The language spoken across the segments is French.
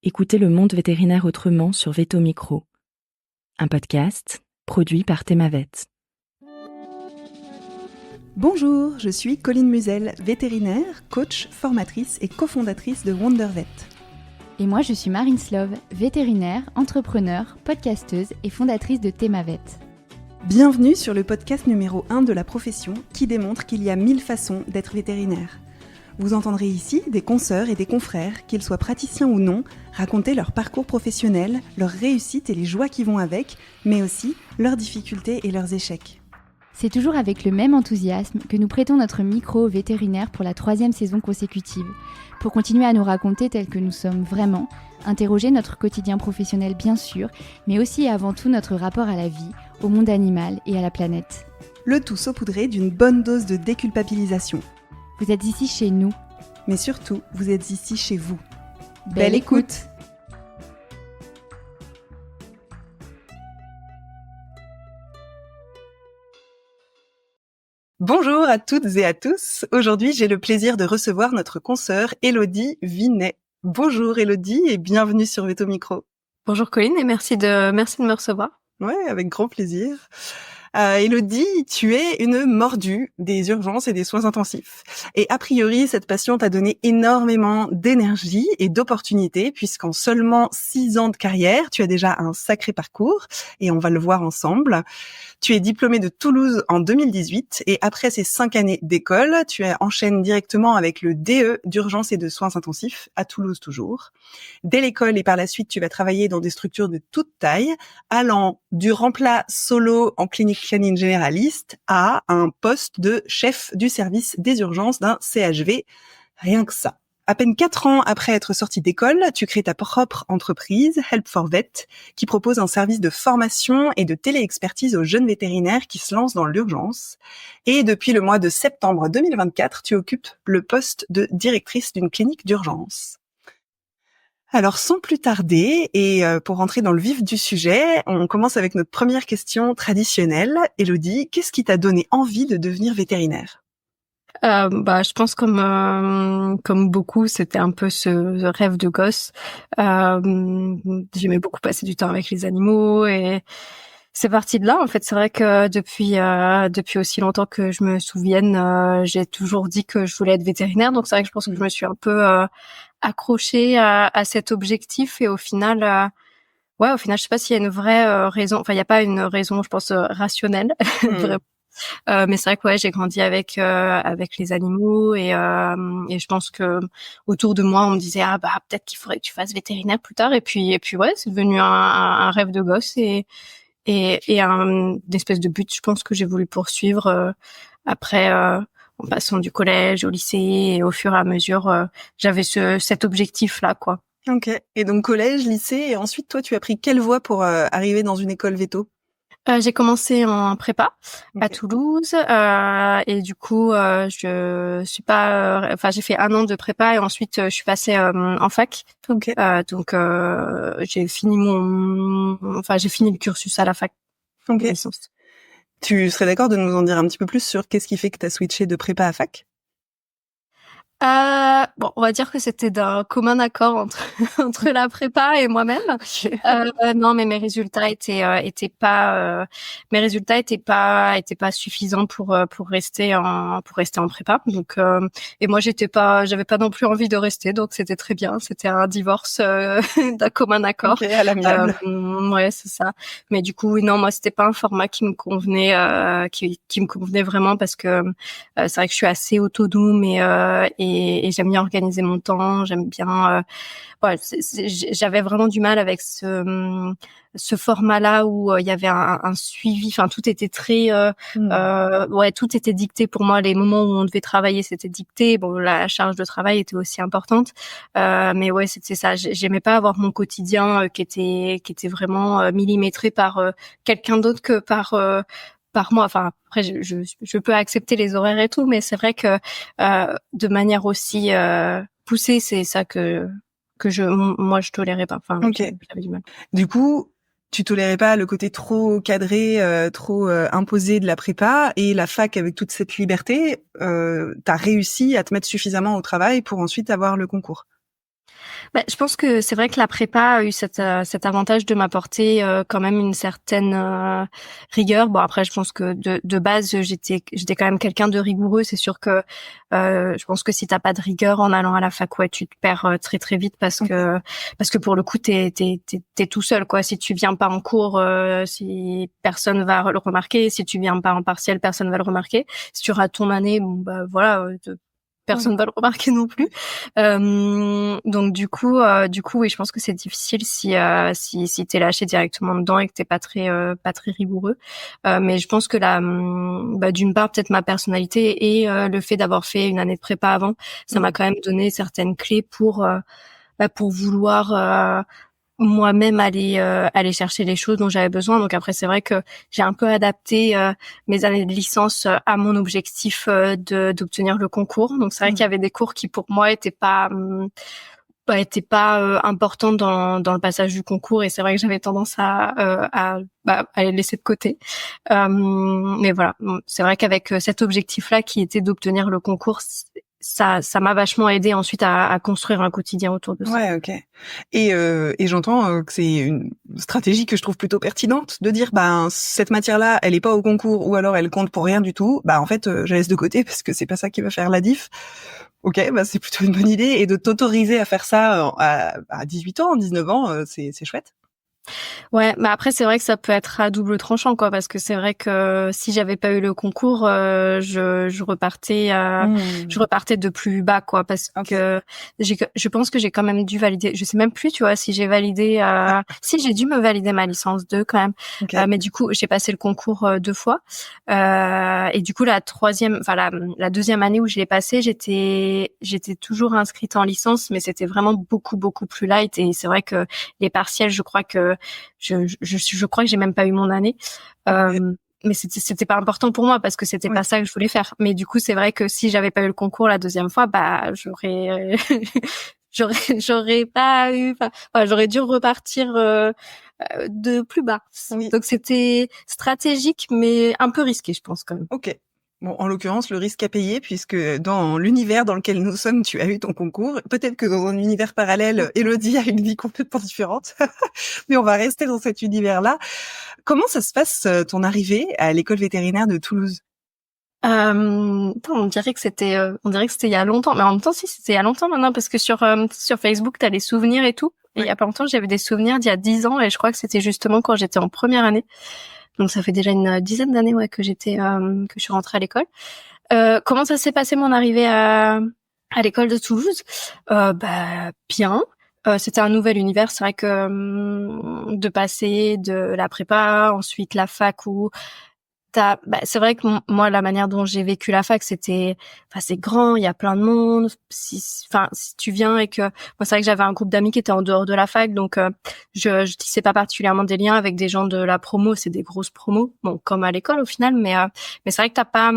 Écoutez le monde vétérinaire autrement sur Veto Micro, un podcast produit par Thémavet. Bonjour, je suis Colline Musel, vétérinaire, coach, formatrice et cofondatrice de WonderVet. Et moi je suis Marine Slove, vétérinaire, entrepreneur, podcasteuse et fondatrice de Thémavet. Bienvenue sur le podcast numéro 1 de la profession qui démontre qu'il y a 1000 façons d'être vétérinaire. Vous entendrez ici des consoeurs et des confrères, qu'ils soient praticiens ou non, raconter leur parcours professionnel, leurs réussites et les joies qui vont avec, mais aussi leurs difficultés et leurs échecs. C'est toujours avec le même enthousiasme que nous prêtons notre micro aux vétérinaires pour la 3e saison consécutive, pour continuer à nous raconter tels que nous sommes vraiment, interroger notre quotidien professionnel bien sûr, mais aussi et avant tout notre rapport à la vie, au monde animal et à la planète. Le tout saupoudré d'une bonne dose de déculpabilisation. Vous êtes ici chez nous. Mais surtout, vous êtes ici chez vous. Belle écoute! Bonjour à toutes et à tous. Aujourd'hui, j'ai le plaisir de recevoir notre consoeur Élodie Vinet. Bonjour Élodie et bienvenue sur Veto Micro. Bonjour Colline et merci de me recevoir. Ouais, avec grand plaisir. Élodie, tu es une mordue des urgences et des soins intensifs. Et a priori, cette passion t'a donné énormément d'énergie et d'opportunités, puisqu'en seulement 6 ans de carrière, tu as déjà un sacré parcours, et on va le voir ensemble. Tu es diplômée de Toulouse en 2018, et après ces 5 années d'école, tu enchaînes directement avec le DE d'urgence et de soins intensifs, à Toulouse toujours. Dès l'école et par la suite, tu vas travailler dans des structures de toute taille, allant du remplat solo en clinique canine généraliste à un poste de chef du service des urgences d'un CHV. Rien que ça. À peine 4 ans après être sortie d'école, tu crées ta propre entreprise, Help4Vet, qui propose un service de formation et de télé-expertise aux jeunes vétérinaires qui se lancent dans l'urgence. Et depuis le mois de septembre 2024, tu occupes le poste de directrice d'une clinique d'urgence. Alors, sans plus tarder, et pour rentrer dans le vif du sujet, on commence avec notre première question traditionnelle. Élodie, qu'est-ce qui t'a donné envie de devenir vétérinaire ? Je pense comme beaucoup, c'était un peu ce rêve de gosse. J'aimais beaucoup passer du temps avec les animaux et c'est parti de là. En fait, c'est vrai que depuis aussi longtemps que je me souvienne, j'ai toujours dit que je voulais être vétérinaire. Donc c'est vrai que je pense que je me suis un peu accrochée à cet objectif et au final, je sais pas s'il y a une vraie raison. Enfin, il y a pas une raison, je pense, rationnelle. Vraiment. Mais c'est vrai que j'ai grandi avec les animaux et je pense que autour de moi on me disait peut-être qu'il faudrait que tu fasses vétérinaire plus tard et puis c'est devenu un rêve de gosse et une espèce de but, je pense, que j'ai voulu poursuivre après en passant du collège au lycée et au fur et à mesure j'avais cet objectif là quoi. Ok. Et donc collège, lycée, et ensuite toi tu as pris quelle voie pour arriver dans une école véto ? J'ai commencé en prépa à Okay. Toulouse et du coup je suis pas j'ai fait 1 an de prépa et ensuite je suis passée en fac. Ok. Donc j'ai fini le cursus à la fac de Ok. licence. Tu serais d'accord de nous en dire un petit peu plus sur qu'est-ce qui fait que tu as switché de prépa à fac ? On va dire que c'était d'un commun accord entre la prépa et moi-même. Non, mais mes résultats étaient pas suffisants pour rester en prépa. Donc et moi j'avais pas non plus envie de rester, donc c'était très bien. C'était un divorce d'un commun accord. Ok, à l'amiable. Ouais, c'est ça. Mais du coup, oui, non, moi c'était pas un format qui me convenait, qui me convenait vraiment parce que c'est vrai que je suis assez autonome et j'aime bien organiser mon temps, j'aime bien j'avais vraiment du mal avec ce format-là où il y avait un suivi, enfin tout était très tout était dicté pour moi, les moments où on devait travailler, c'était dicté. Bon, la charge de travail était aussi importante. Mais ouais, c'était ça, j'aimais pas avoir mon quotidien qui était vraiment millimétré par quelqu'un d'autre que par moi. Enfin, après, je peux accepter les horaires et tout, mais c'est vrai que de manière aussi poussée, c'est ça que moi je tolérais pas. Enfin, Okay. j'avais du mal. Du coup, tu tolérais pas le côté trop cadré, trop imposé de la prépa, et la fac avec toute cette liberté, t'as réussi à te mettre suffisamment au travail pour ensuite avoir le concours. Je pense que c'est vrai que la prépa a eu cet avantage de m'apporter quand même une certaine rigueur. Bon, après, je pense que de base, j'étais quand même quelqu'un de rigoureux. C'est sûr que je pense que si t'as pas de rigueur en allant à la fac, ouais, tu te perds très très vite parce que pour le coup, t'es tout seul, quoi. Si tu viens pas en cours, si personne va le remarquer. Si tu viens pas en partiel, personne va le remarquer. Si tu rates ton année, bon, bah voilà. Personne va le remarquer non plus. Donc du coup, oui, je pense que c'est difficile si t'es lâché directement dedans et que t'es pas très rigoureux. Mais je pense que d'une part peut-être ma personnalité et le fait d'avoir fait une année de prépa avant, ça m'a quand même donné certaines clés pour vouloir moi-même aller chercher les choses dont j'avais besoin. Donc après, c'est vrai que j'ai un peu adapté mes années de licence à mon objectif d'obtenir le concours. Donc c'est vrai qu'il y avait des cours qui pour moi étaient pas importants dans le passage du concours, et c'est vrai que j'avais tendance à les laisser de côté. Mais voilà, c'est vrai qu'avec cet objectif-là qui était d'obtenir le concours, ça m'a vachement aidé ensuite à construire un quotidien autour de ça. Ouais, ok. Et j'entends que c'est une stratégie que je trouve plutôt pertinente de dire, cette matière-là, elle est pas au concours ou alors elle compte pour rien du tout. En fait, je la laisse de côté parce que c'est pas ça qui va faire la diff. Ok, c'est plutôt une bonne idée, et de t'autoriser à faire ça à 18 ans, 19 ans, c'est chouette. Ouais, mais après c'est vrai que ça peut être à double tranchant, quoi, parce que c'est vrai que si j'avais pas eu le concours, je repartais de plus bas, quoi, parce que je pense que j'ai quand même dû valider, je sais même plus, tu vois, si j'ai validé si j'ai dû me valider ma licence 2 quand même. Okay. Mais du coup, j'ai passé le concours 2 fois. Et du coup la deuxième année où je l'ai passé, j'étais toujours inscrite en licence, mais c'était vraiment beaucoup plus light, et c'est vrai que les partiels, je crois que j'ai même pas eu mon année. Mais c'était pas important pour moi parce que c'était pas ça que je voulais faire. Mais du coup, c'est vrai que si j'avais pas eu le concours la deuxième fois, j'aurais pas eu, j'aurais dû repartir de plus bas. Oui. Donc c'était stratégique mais un peu risqué, je pense, quand même. Ok. Bon, en l'occurrence, le risque à payer, puisque dans l'univers dans lequel nous sommes, tu as eu ton concours. Peut-être que dans un univers parallèle, Élodie a une vie complètement différente. Mais on va rester dans cet univers-là. Comment ça se passe, ton arrivée à l'école vétérinaire de Toulouse? On dirait que c'était il y a longtemps. Mais en même temps, si, c'était il y a longtemps maintenant, parce que sur Facebook, t'as les souvenirs et tout. Et il y a pas longtemps, j'avais des souvenirs d'il y a 10 ans, et je crois que c'était justement quand j'étais en première année. Donc ça fait déjà une dizaine d'années que je suis rentrée à l'école. Comment ça s'est passé mon arrivée à l'école de Toulouse? Bien. C'était un nouvel univers. C'est vrai que de passer de la prépa, ensuite la fac, où c'est vrai que moi, la manière dont j'ai vécu la fac, c'est grand, il y a plein de monde. Si tu viens et que, moi, c'est vrai que j'avais un groupe d'amis qui étaient en dehors de la fac, donc je tissais pas particulièrement des liens avec des gens de la promo. C'est des grosses promos, bon, comme à l'école au final, mais c'est vrai que t'as pas.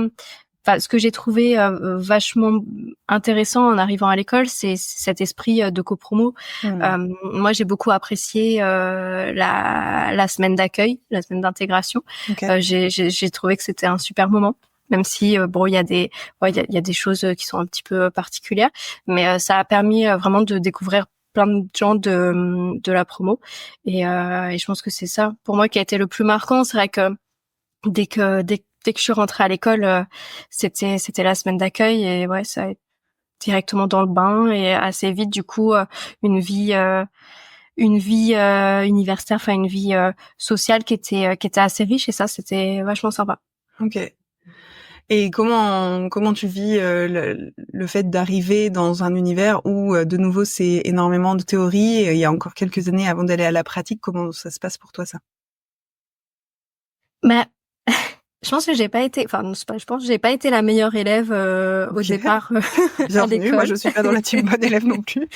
Ce que j'ai trouvé vachement intéressant en arrivant à l'école, c'est cet esprit de copromo. Moi, j'ai beaucoup apprécié la semaine d'accueil, la semaine d'intégration. Okay. J'ai trouvé que c'était un super moment, même si il y a des choses qui sont un petit peu particulières, mais ça a permis vraiment de découvrir plein de gens de la promo, et je pense que c'est ça pour moi qui a été le plus marquant. C'est vrai que dès que je suis rentrée à l'école, c'était la semaine d'accueil, et ça directement dans le bain, et assez vite du coup une vie universitaire, une vie sociale qui était assez riche, et ça c'était vachement sympa. Ok. Et comment tu vis le fait d'arriver dans un univers où de nouveau c'est énormément de théorie, et il y a encore quelques années avant d'aller à la pratique? Comment ça se passe pour toi, ça? Je pense que j'ai pas été la meilleure élève au départ à l'école. Moi je suis pas dans la team bonne élève non plus.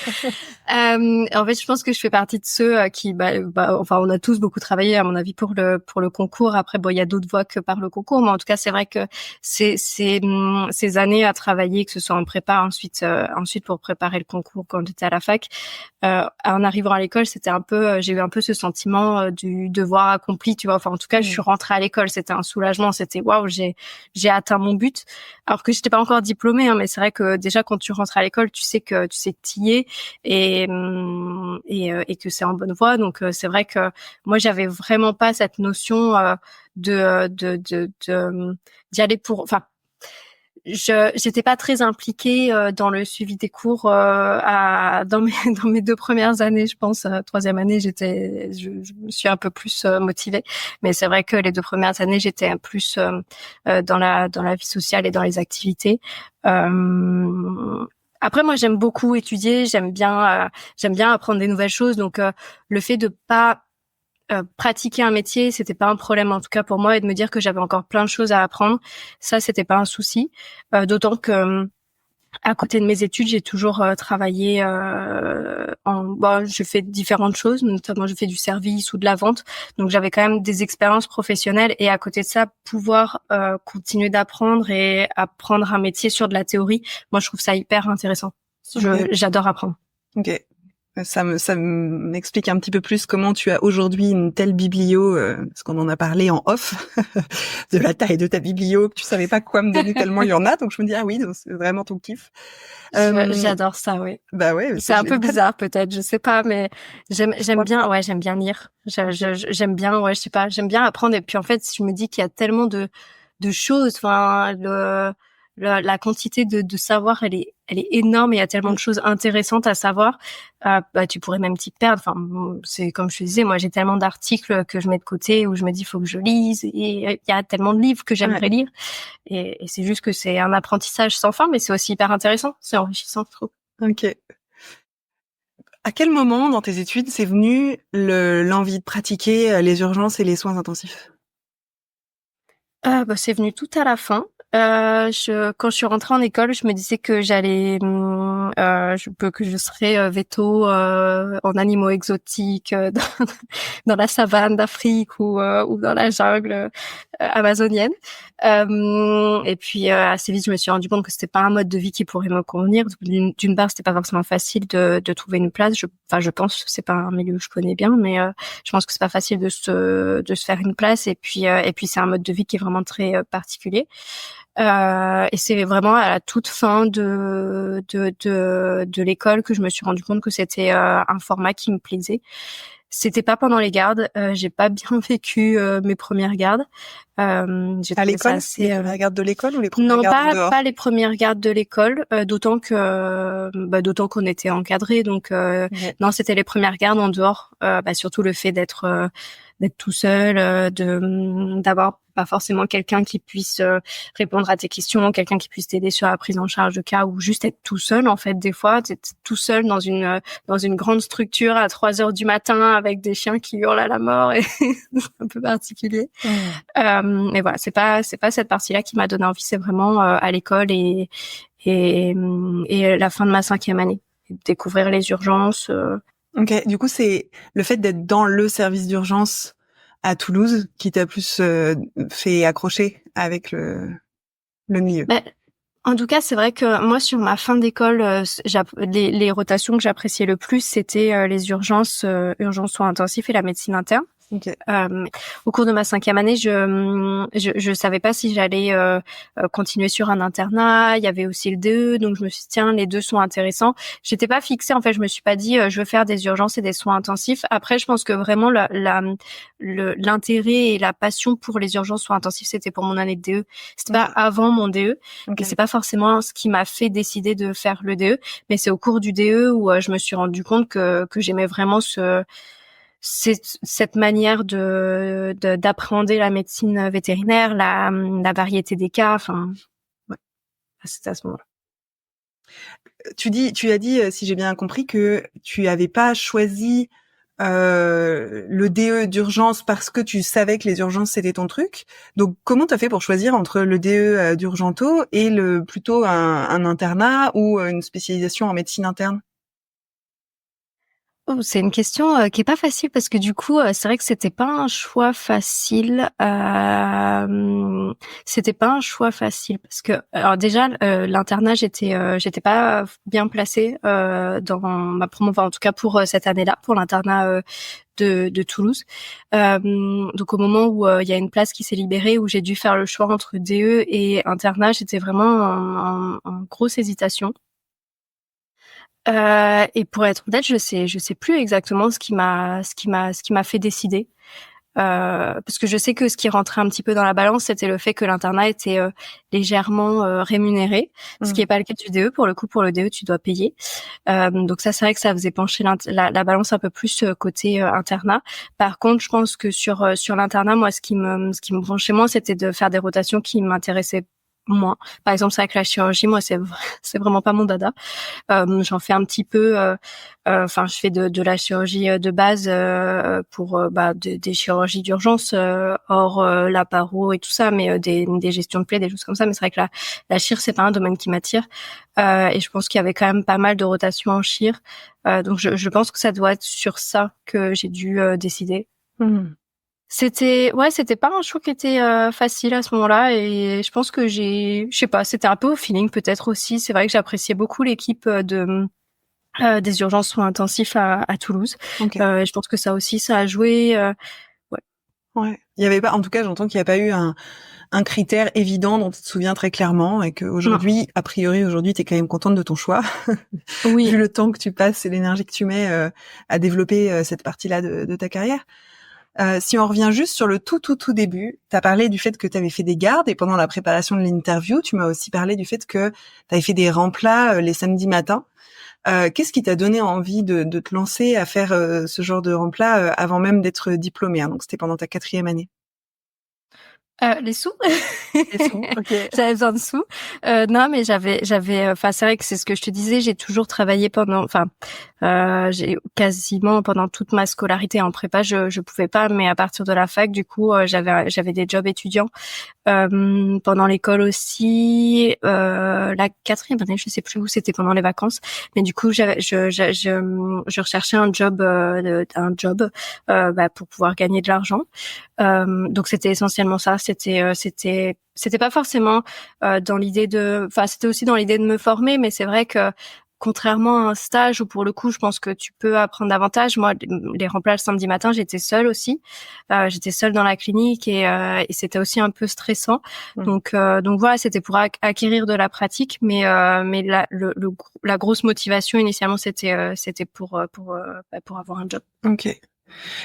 En fait, je pense que je fais partie de ceux qui on a tous beaucoup travaillé, à mon avis, pour le concours. Après, il y a d'autres voies que par le concours, mais en tout cas, c'est vrai que ces années à travailler, que ce soit en prépa, ensuite pour préparer le concours quand j'étais à la fac, en arrivant à l'école, c'était un peu j'ai eu un peu ce sentiment du devoir accompli, tu vois. Enfin, en tout cas, je suis rentrée à l'école, c'était un soulagement. c'était waouh, j'ai atteint mon but. Alors que j'étais pas encore diplômée, hein, mais c'est vrai que déjà quand tu rentres à l'école, tu sais que t'y es et que c'est en bonne voie. Donc c'est vrai que moi j'avais vraiment pas cette notion d'y aller pour. Enfin, j'étais pas très impliquée dans le suivi des cours dans mes 2 premières années, je pense. Troisième année, je me suis un peu plus motivée, mais c'est vrai que les 2 premières années, j'étais plus dans la vie sociale et dans les activités. Après, moi, j'aime beaucoup étudier, j'aime bien apprendre des nouvelles choses, donc le fait de pas pratiquer un métier, c'était pas un problème en tout cas pour moi, et de me dire que j'avais encore plein de choses à apprendre, ça c'était pas un souci. D'autant que à côté de mes études, j'ai toujours travaillé je fais différentes choses, notamment je fais du service ou de la vente. Donc j'avais quand même des expériences professionnelles, et à côté de ça, pouvoir continuer d'apprendre et apprendre un métier sur de la théorie, moi je trouve ça hyper intéressant. J'adore apprendre. Ok. Ça m'explique un petit peu plus comment tu as aujourd'hui une telle biblio, parce qu'on en a parlé en off, de la taille de ta biblio, que tu savais pas quoi me donner tellement il y en a, donc je me dis, ah oui, donc c'est vraiment ton kiff. J'adore ça, oui. Bah ouais. C'est un peu bizarre peut-être, je sais pas, mais j'aime bien lire. J'aime bien, je sais pas, j'aime bien apprendre, et puis en fait, je me dis qu'il y a tellement de choses, enfin, la quantité de savoir, elle est énorme, et il y a tellement de choses intéressantes à savoir. Tu pourrais même t'y perdre. Enfin, c'est comme je te disais, moi j'ai tellement d'articles que je mets de côté, où je me dis faut que je lise, et il y a tellement de livres que j'aimerais lire, et c'est juste que c'est un apprentissage sans fin, mais c'est aussi hyper intéressant, c'est enrichissant, je trouve. Ok. À quel moment dans tes études c'est venu l'envie de pratiquer les urgences et les soins intensifs? C'est venu tout à la fin. Quand je suis rentrée en école, je me disais que que je serais veto en animaux exotiques dans la savane d'Afrique ou dans la jungle amazonienne. Et puis assez vite, je me suis rendu compte que c'était pas un mode de vie qui pourrait me convenir. D'une part, c'était pas forcément facile de trouver une place. Je pense que c'est pas un milieu que je connais bien, mais je pense que c'est pas facile de se faire une place. Et puis c'est un mode de vie qui est vraiment très particulier. Et c'est vraiment à la toute fin de l'école que je me suis rendu compte que c'était un format qui me plaisait. C'était pas pendant les gardes, j'ai pas bien vécu mes premières gardes. J'ai à l'école, assez, les premières gardes de l'école ou les premières gardes dehors? Non, pas les premières gardes de l'école, d'autant qu'on était encadrés, donc non, c'était les premières gardes en dehors. Surtout le fait d'être tout seul, d'avoir pas forcément quelqu'un qui puisse répondre à tes questions, quelqu'un qui puisse t'aider sur la prise en charge de cas, ou juste être tout seul. En fait, des fois, t'es tout seul dans une grande structure à 3 heures du matin avec des chiens qui hurlent à la mort, et c'est un peu particulier. Mais voilà, c'est pas cette partie-là qui m'a donné envie. C'est vraiment à l'école et la fin de ma 5e année, découvrir les urgences. Ok, du coup, c'est le fait d'être dans le service d'urgence à Toulouse qui t'a plus fait accrocher avec le milieu. En tout cas, c'est vrai que moi, sur ma fin d'école, les rotations que j'appréciais le plus, c'était les urgences soins intensifs et la médecine interne. Okay. Au cours de ma 5e année, je savais pas si j'allais continuer sur un internat. Il y avait aussi le DE, donc je me suis dit, tiens, les deux sont intéressants. J'étais pas fixée, en fait, je me suis pas dit je veux faire des urgences et des soins intensifs. Après, je pense que vraiment l'intérêt et la passion pour les urgences soins intensifs, c'était pour mon année de DE. C'était pas avant mon DE, et c'est pas forcément ce qui m'a fait décider de faire le DE, mais c'est au cours du DE où je me suis rendu compte que j'aimais vraiment cette manière d'appréhender la médecine vétérinaire, la variété des cas, enfin, ouais. C'était à ce moment-là. Tu as dit, si j'ai bien compris, que tu avais pas choisi le DE d'urgence parce que tu savais que les urgences c'était ton truc. Donc comment t'as fait pour choisir entre le DE d'urgento et plutôt un internat ou une spécialisation en médecine interne? Oh, c'est une question qui est pas facile, parce que du coup, c'est vrai que c'était pas un choix facile. C'était pas un choix facile parce que, alors déjà, l'internat, j'étais pas bien placée dans ma promo, enfin, en tout cas pour cette année-là, pour l'internat de Toulouse. Donc au moment où il y a une place qui s'est libérée, où j'ai dû faire le choix entre DE et internat, j'étais vraiment en grosse hésitation. Et pour être honnête, je sais plus exactement ce qui m'a fait décider. Parce que je sais que ce qui rentrait un petit peu dans la balance, c'était le fait que l'internat était légèrement rémunéré, ce qui est pas le cas du DE. Pour le coup, pour le DE, tu dois payer. Donc ça, c'est vrai que ça faisait pencher la balance un peu plus côté internat. Par contre, je pense que sur l'internat, moi, ce qui me branchait moins, c'était de faire des rotations qui m'intéressaient moins. Par exemple, c'est vrai que la chirurgie, moi, c'est vraiment pas mon dada. J'en fais un petit peu. Enfin, je fais de la chirurgie de base pour des chirurgies d'urgence hors la paro et tout ça, mais des gestions de plaies, des choses comme ça. Mais c'est vrai que la chir, c'est pas un domaine qui m'attire. Et je pense qu'il y avait quand même pas mal de rotations en chir. Donc je pense que ça doit être sur ça que j'ai dû décider. C'était pas un choix qui était facile à ce moment-là, et je pense que je sais pas, c'était un peu au feeling peut-être aussi. C'est vrai que j'appréciais beaucoup l'équipe des urgences soins intensifs à Toulouse. Okay. Je pense que ça aussi, ça a joué. Ouais. Il y avait pas, en tout cas, j'entends qu'il n'y a pas eu un critère évident dont tu te souviens très clairement, et qu'aujourd'hui, a priori, aujourd'hui, t'es quand même contente de ton choix. Oui. Vu le temps que tu passes et l'énergie que tu mets à développer cette partie-là de ta carrière. Si on revient juste sur le tout début, tu as parlé du fait que tu avais fait des gardes, et pendant la préparation de l'interview, tu m'as aussi parlé du fait que tu avais fait des remplats les samedis matins. Qu'est-ce qui t'a donné envie de te lancer à faire ce genre de remplat avant même d'être diplômée, hein, donc c'était pendant ta 4e année? Les sous. Les sous, ok. J'avais besoin de sous. Non, mais j'avais, enfin, c'est vrai que c'est ce que je te disais, j'ai toujours travaillé j'ai quasiment pendant toute ma scolarité en prépa, je pouvais pas, mais à partir de la fac, du coup, j'avais des jobs étudiants. Pendant l'école aussi, la 4e année, je sais plus où, c'était pendant les vacances, mais du coup, je recherchais un job, pour pouvoir gagner de l'argent. Donc c'était essentiellement ça. C'était pas forcément dans l'idée c'était aussi dans l'idée de me former, mais c'est vrai que contrairement à un stage où pour le coup je pense que tu peux apprendre davantage, moi les remplats le samedi matin, j'étais seule aussi, j'étais seule dans la clinique, et c'était aussi un peu stressant. Donc voilà, c'était pour acquérir de la pratique, mais la grosse motivation initialement c'était pour avoir un job. Ok.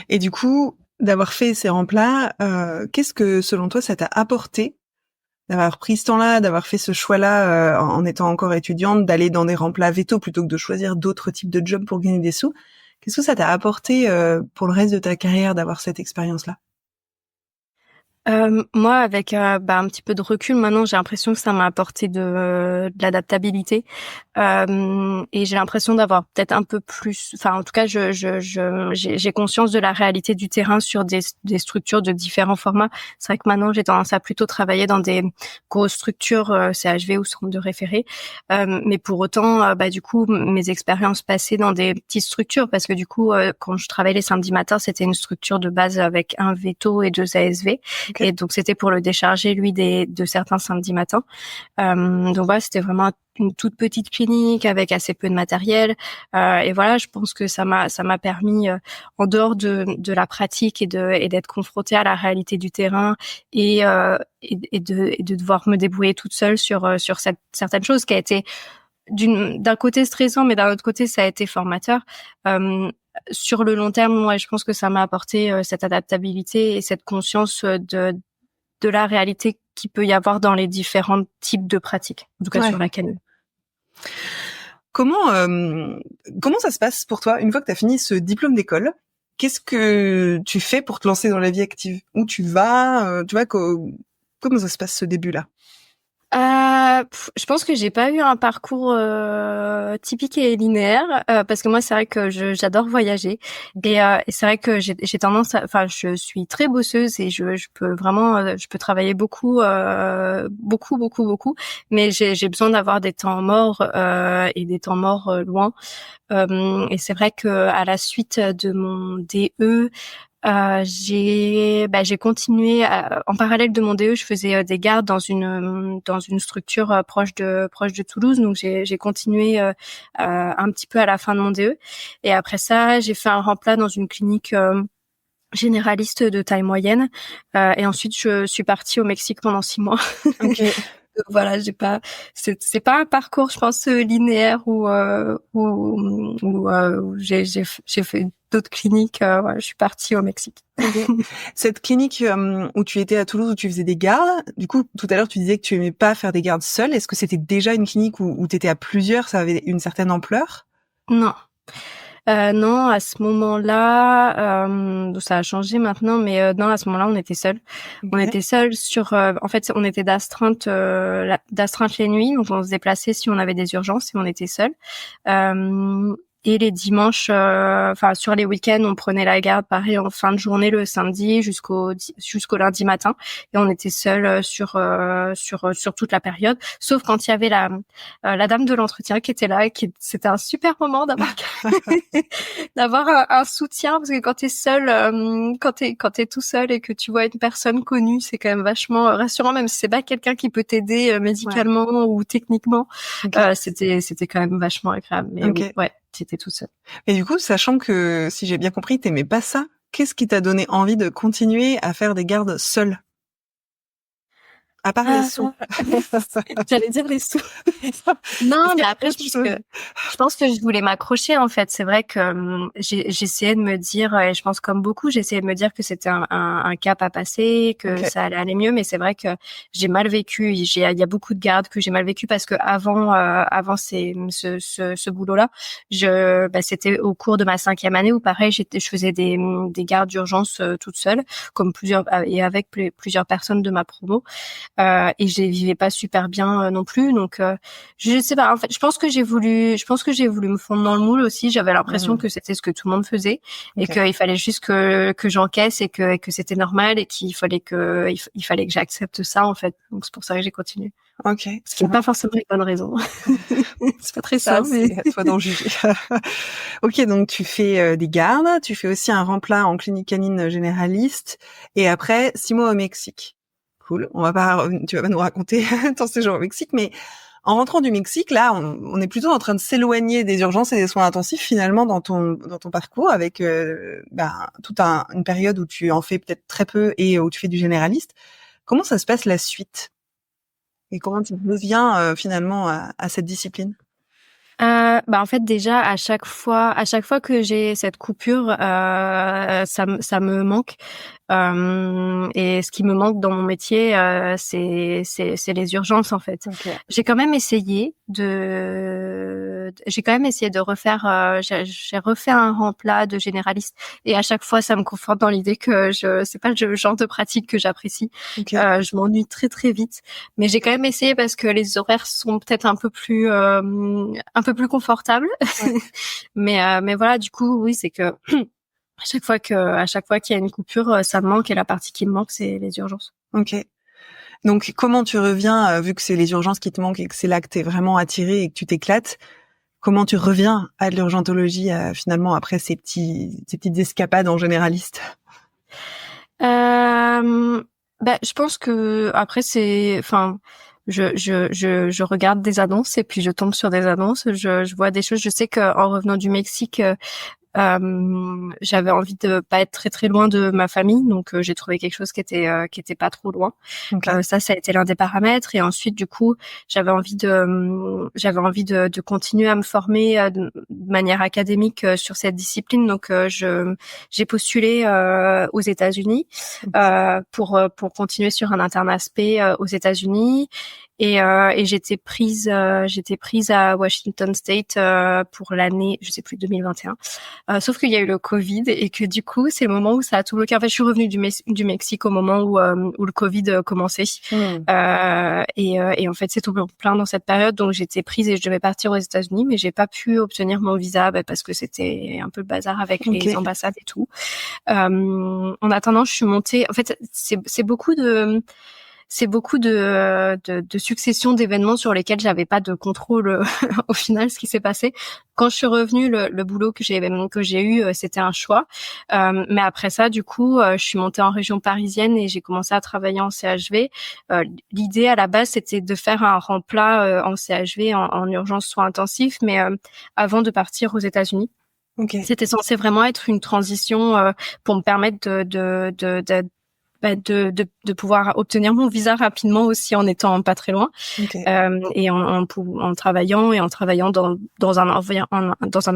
Et du coup, d'avoir fait ces remplats, qu'est-ce que selon toi ça t'a apporté d'avoir pris ce temps-là, d'avoir fait ce choix-là en étant encore étudiante, d'aller dans des remplats veto plutôt que de choisir d'autres types de jobs pour gagner des sous? Qu'est-ce que ça t'a apporté pour le reste de ta carrière d'avoir cette expérience-là? Moi, avec un petit peu de recul, maintenant, j'ai l'impression que ça m'a apporté de l'adaptabilité, et j'ai l'impression d'avoir peut-être un peu plus. Enfin, en tout cas, j'ai conscience de la réalité du terrain sur des structures de différents formats. C'est vrai que maintenant, j'ai tendance à plutôt travailler dans des grosses structures, CHV ou centres de référé, mais pour autant, du coup, mes expériences passées dans des petites structures, parce que du coup, quand je travaillais les samedis matins, c'était une structure de base avec un veto et 2 ASV. Okay. Et donc c'était pour le décharger lui de certains samedis matins. Donc voilà, c'était vraiment une toute petite clinique avec assez peu de matériel. Et voilà, je pense que ça m'a permis, en dehors de la pratique et d'être confrontée à la réalité du terrain, et de devoir me débrouiller toute seule sur certaines choses, qui a été d'un côté stressant, mais d'un autre côté ça a été formateur. Sur le long terme, moi, je pense que ça m'a apporté cette adaptabilité et cette conscience de la réalité qu'il peut y avoir dans les différents types de pratiques, en tout cas sur la canule. Comment ça se passe pour toi une fois que tu as fini ce diplôme d'école? Qu'est-ce que tu fais pour te lancer dans la vie active? Où tu vas? Tu vois, comment ça se passe ce début-là? Je pense que j'ai pas eu un parcours typique et linéaire, parce que moi c'est vrai que j'adore voyager, et c'est vrai que j'ai tendance je suis très bosseuse, et je peux vraiment je peux travailler beaucoup, mais j'ai besoin d'avoir des temps morts, et des temps morts loin, et c'est vrai que à la suite de mon DE, J'ai continué en parallèle de mon DE, je faisais des gardes dans une structure proche de Toulouse, donc j'ai continué un petit peu à la fin de mon DE, et après ça j'ai fait un remplacement dans une clinique généraliste de taille moyenne, et ensuite je suis partie au Mexique pendant 6 mois. Okay. Donc voilà, c'est pas un parcours, je pense, linéaire où j'ai fait d'autres cliniques. Voilà, je suis partie au Mexique. Okay. Cette clinique où tu étais à Toulouse, où tu faisais des gardes, du coup, tout à l'heure, tu disais que tu aimais pas faire des gardes seule. Est-ce que c'était déjà une clinique où tu étais à plusieurs, ça avait une certaine ampleur? Non. Non, à ce moment-là, ça a changé maintenant, mais non, à ce moment-là, on était seuls. Okay. On était seuls en fait, on était d'astreinte les nuits, donc on se déplaçait si on avait des urgences et on était seuls. Et les dimanches, sur les week-ends, on prenait la garde, pareil, en fin de journée, le samedi jusqu'au lundi matin, et on était seuls sur toute la période, sauf quand il y avait la dame de l'entretien qui était là, et c'était un super moment d'avoir un soutien, parce que quand t'es seul, quand t'es tout seul et que tu vois une personne connue, c'est quand même vachement rassurant, même si c'est pas quelqu'un qui peut t'aider médicalement ou techniquement. Okay. C'était quand même vachement agréable. Mais okay. Oui, ouais. J'étais toute seule. Et du coup, sachant que, si j'ai bien compris, t'aimais pas ça, qu'est-ce qui t'a donné envie de continuer à faire des gardes seule? À part les sous. J'allais dire les sous. Non, mais après, je pense que je voulais m'accrocher, en fait. C'est vrai que j'essayais de me dire, et je pense comme beaucoup, j'essayais de me dire que c'était un cap à passer, que okay. Ça allait aller mieux, mais c'est vrai que j'ai mal vécu. Il y a beaucoup de gardes que j'ai mal vécu, parce que avant ce boulot-là, c'était au cours de ma 5e année où, pareil, je faisais des gardes d'urgence toute seule, comme avec plusieurs personnes de ma promo. Et je les vivais pas super bien non plus, donc je sais pas, en fait je pense que j'ai voulu me fondre dans le moule aussi. J'avais l'impression que c'était ce que tout le monde faisait, et qu'il fallait juste que j'encaisse, et que c'était normal, et qu'il fallait que j'accepte ça, en fait. Donc c'est pour ça que j'ai continué. Ok. Ce qui n'est pas forcément une bonne raison. C'est pas très simple, mais c'est à toi d'en juger. Ok, donc tu fais des gardes, tu fais aussi un remplacement en clinique canine généraliste, et après 6 mois au Mexique. Cool. Tu vas pas nous raconter ton séjour au Mexique, mais en rentrant du Mexique, là, on est plutôt en train de s'éloigner des urgences et des soins intensifs finalement dans ton parcours, avec toute une période où tu en fais peut-être très peu et où tu fais du généraliste. Comment ça se passe la suite? Et comment tu reviens finalement à cette discipline? En fait, déjà, à chaque fois que j'ai cette coupure, ça me manque. Et ce qui me manque dans mon métier, c'est les urgences, en fait. Okay. J'ai quand même essayé de refaire. J'ai refait un remplacement de généraliste, et à chaque fois, ça me conforte dans l'idée que c'est pas le genre de pratique que j'apprécie. Okay. Je m'ennuie très très vite, mais j'ai quand même essayé, parce que les horaires sont peut-être un peu plus confortables. Ouais. mais voilà, du coup, oui, c'est que à chaque fois qu'il y a une coupure, ça me manque, et la partie qui me manque, c'est les urgences. Ok. Donc, comment tu reviens, vu que c'est les urgences qui te manquent et que c'est là que t'es vraiment attirée et que tu t'éclates, comment tu reviens à l'urgentologie, finalement, après ces petites escapades en généraliste? Je pense que après je regarde des annonces, et puis je tombe sur des annonces, je vois des choses. Je sais qu'en revenant du Mexique, j'avais envie de pas être très très loin de ma famille, donc j'ai trouvé quelque chose qui était pas trop loin. Okay. Ça a été l'un des paramètres, et ensuite du coup j'avais envie de continuer à me former de manière académique sur cette discipline, donc j'ai postulé aux États-Unis pour continuer sur un internat spé aux États-Unis. Et j'étais prise à Washington State pour l'année, je sais plus, 2021. Sauf qu'il y a eu le Covid, et que du coup c'est le moment où ça a tout bloqué. En fait, je suis revenue du Mexique au moment où le Covid commençait. Et en fait, c'est tombé en plein dans cette période, donc j'étais prise et je devais partir aux États-Unis, mais j'ai pas pu obtenir mon visa, parce que c'était un peu le bazar avec les ambassades et tout. En attendant, je suis montée. En fait, c'est beaucoup de c'est beaucoup de succession d'événements sur lesquels j'avais pas de contrôle au final ce qui s'est passé. Quand je suis revenue, le boulot que j'ai eu, c'était un choix. Mais après ça, du coup, je suis montée en région parisienne et j'ai commencé à travailler en CHV. L'idée à la base, c'était de faire un remplat en CHV en urgence soins intensifs, mais avant de partir aux États-Unis. Ok. C'était censé vraiment être une transition pour me permettre de pouvoir obtenir mon visa rapidement aussi en étant pas très loin. Okay. Et en travaillant dans un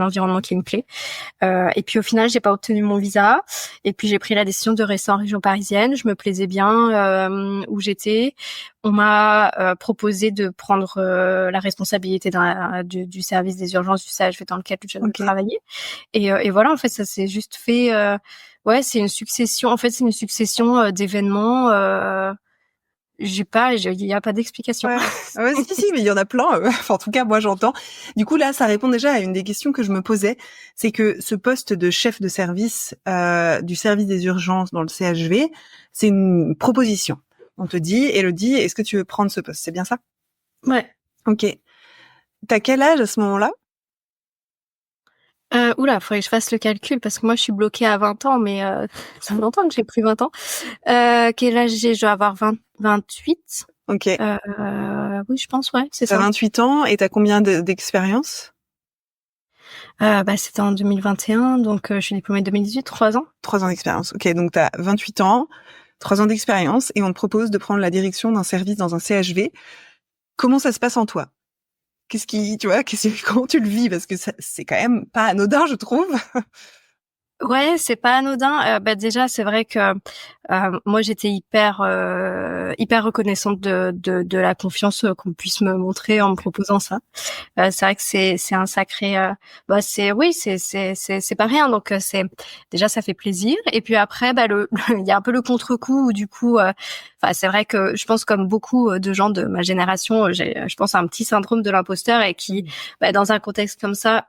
environnement qui me plaît. Et puis au final, j'ai pas obtenu mon visa. Et puis j'ai pris la décision de rester en région parisienne. Je me plaisais bien où j'étais. On m'a proposé de prendre la responsabilité du service des urgences du CHV dans lequel je travaillais. Et voilà, en fait, ça s'est juste fait. Ouais, c'est une succession. En fait, c'est une succession d'événements. Il y a pas d'explication. Ouais, si, mais il y en a plein. Enfin, en tout cas, moi, j'entends. Du coup, là, ça répond déjà à une des questions que je me posais. C'est que ce poste de chef de service du service des urgences dans le CHV, c'est une proposition. On te dit, Élodie, est-ce que tu veux prendre ce poste? C'est bien ça? Ouais. Ok. T'as quel âge à ce moment-là? Faudrait que je fasse le calcul parce que moi je suis bloquée à 20 ans, mais ça fait longtemps que j'ai pris 20 ans. Quel âge j'ai? Je dois avoir 28. Ok. Oui, je pense, ouais, c'est ça. T'as 28 ans et t'as combien d'expérience? C'était en 2021, donc je suis diplômée 2018, 3 ans. 3 ans d'expérience. Ok, donc t'as 28 ans, 3 ans d'expérience et on te propose de prendre la direction d'un service dans un CHV. Comment ça se passe en toi? Comment tu le vis? Parce que c'est quand même pas anodin, je trouve. Ouais, c'est pas anodin. Déjà, c'est vrai que moi j'étais hyper reconnaissante de la confiance qu'on puisse me montrer en me proposant ça. C'est vrai que c'est un sacré c'est pas rien, donc c'est déjà ça fait plaisir. Et puis après il y a un peu le contre-coup où du coup c'est vrai que je pense comme beaucoup de gens de ma génération, je pense à un petit syndrome de l'imposteur et qui dans un contexte comme ça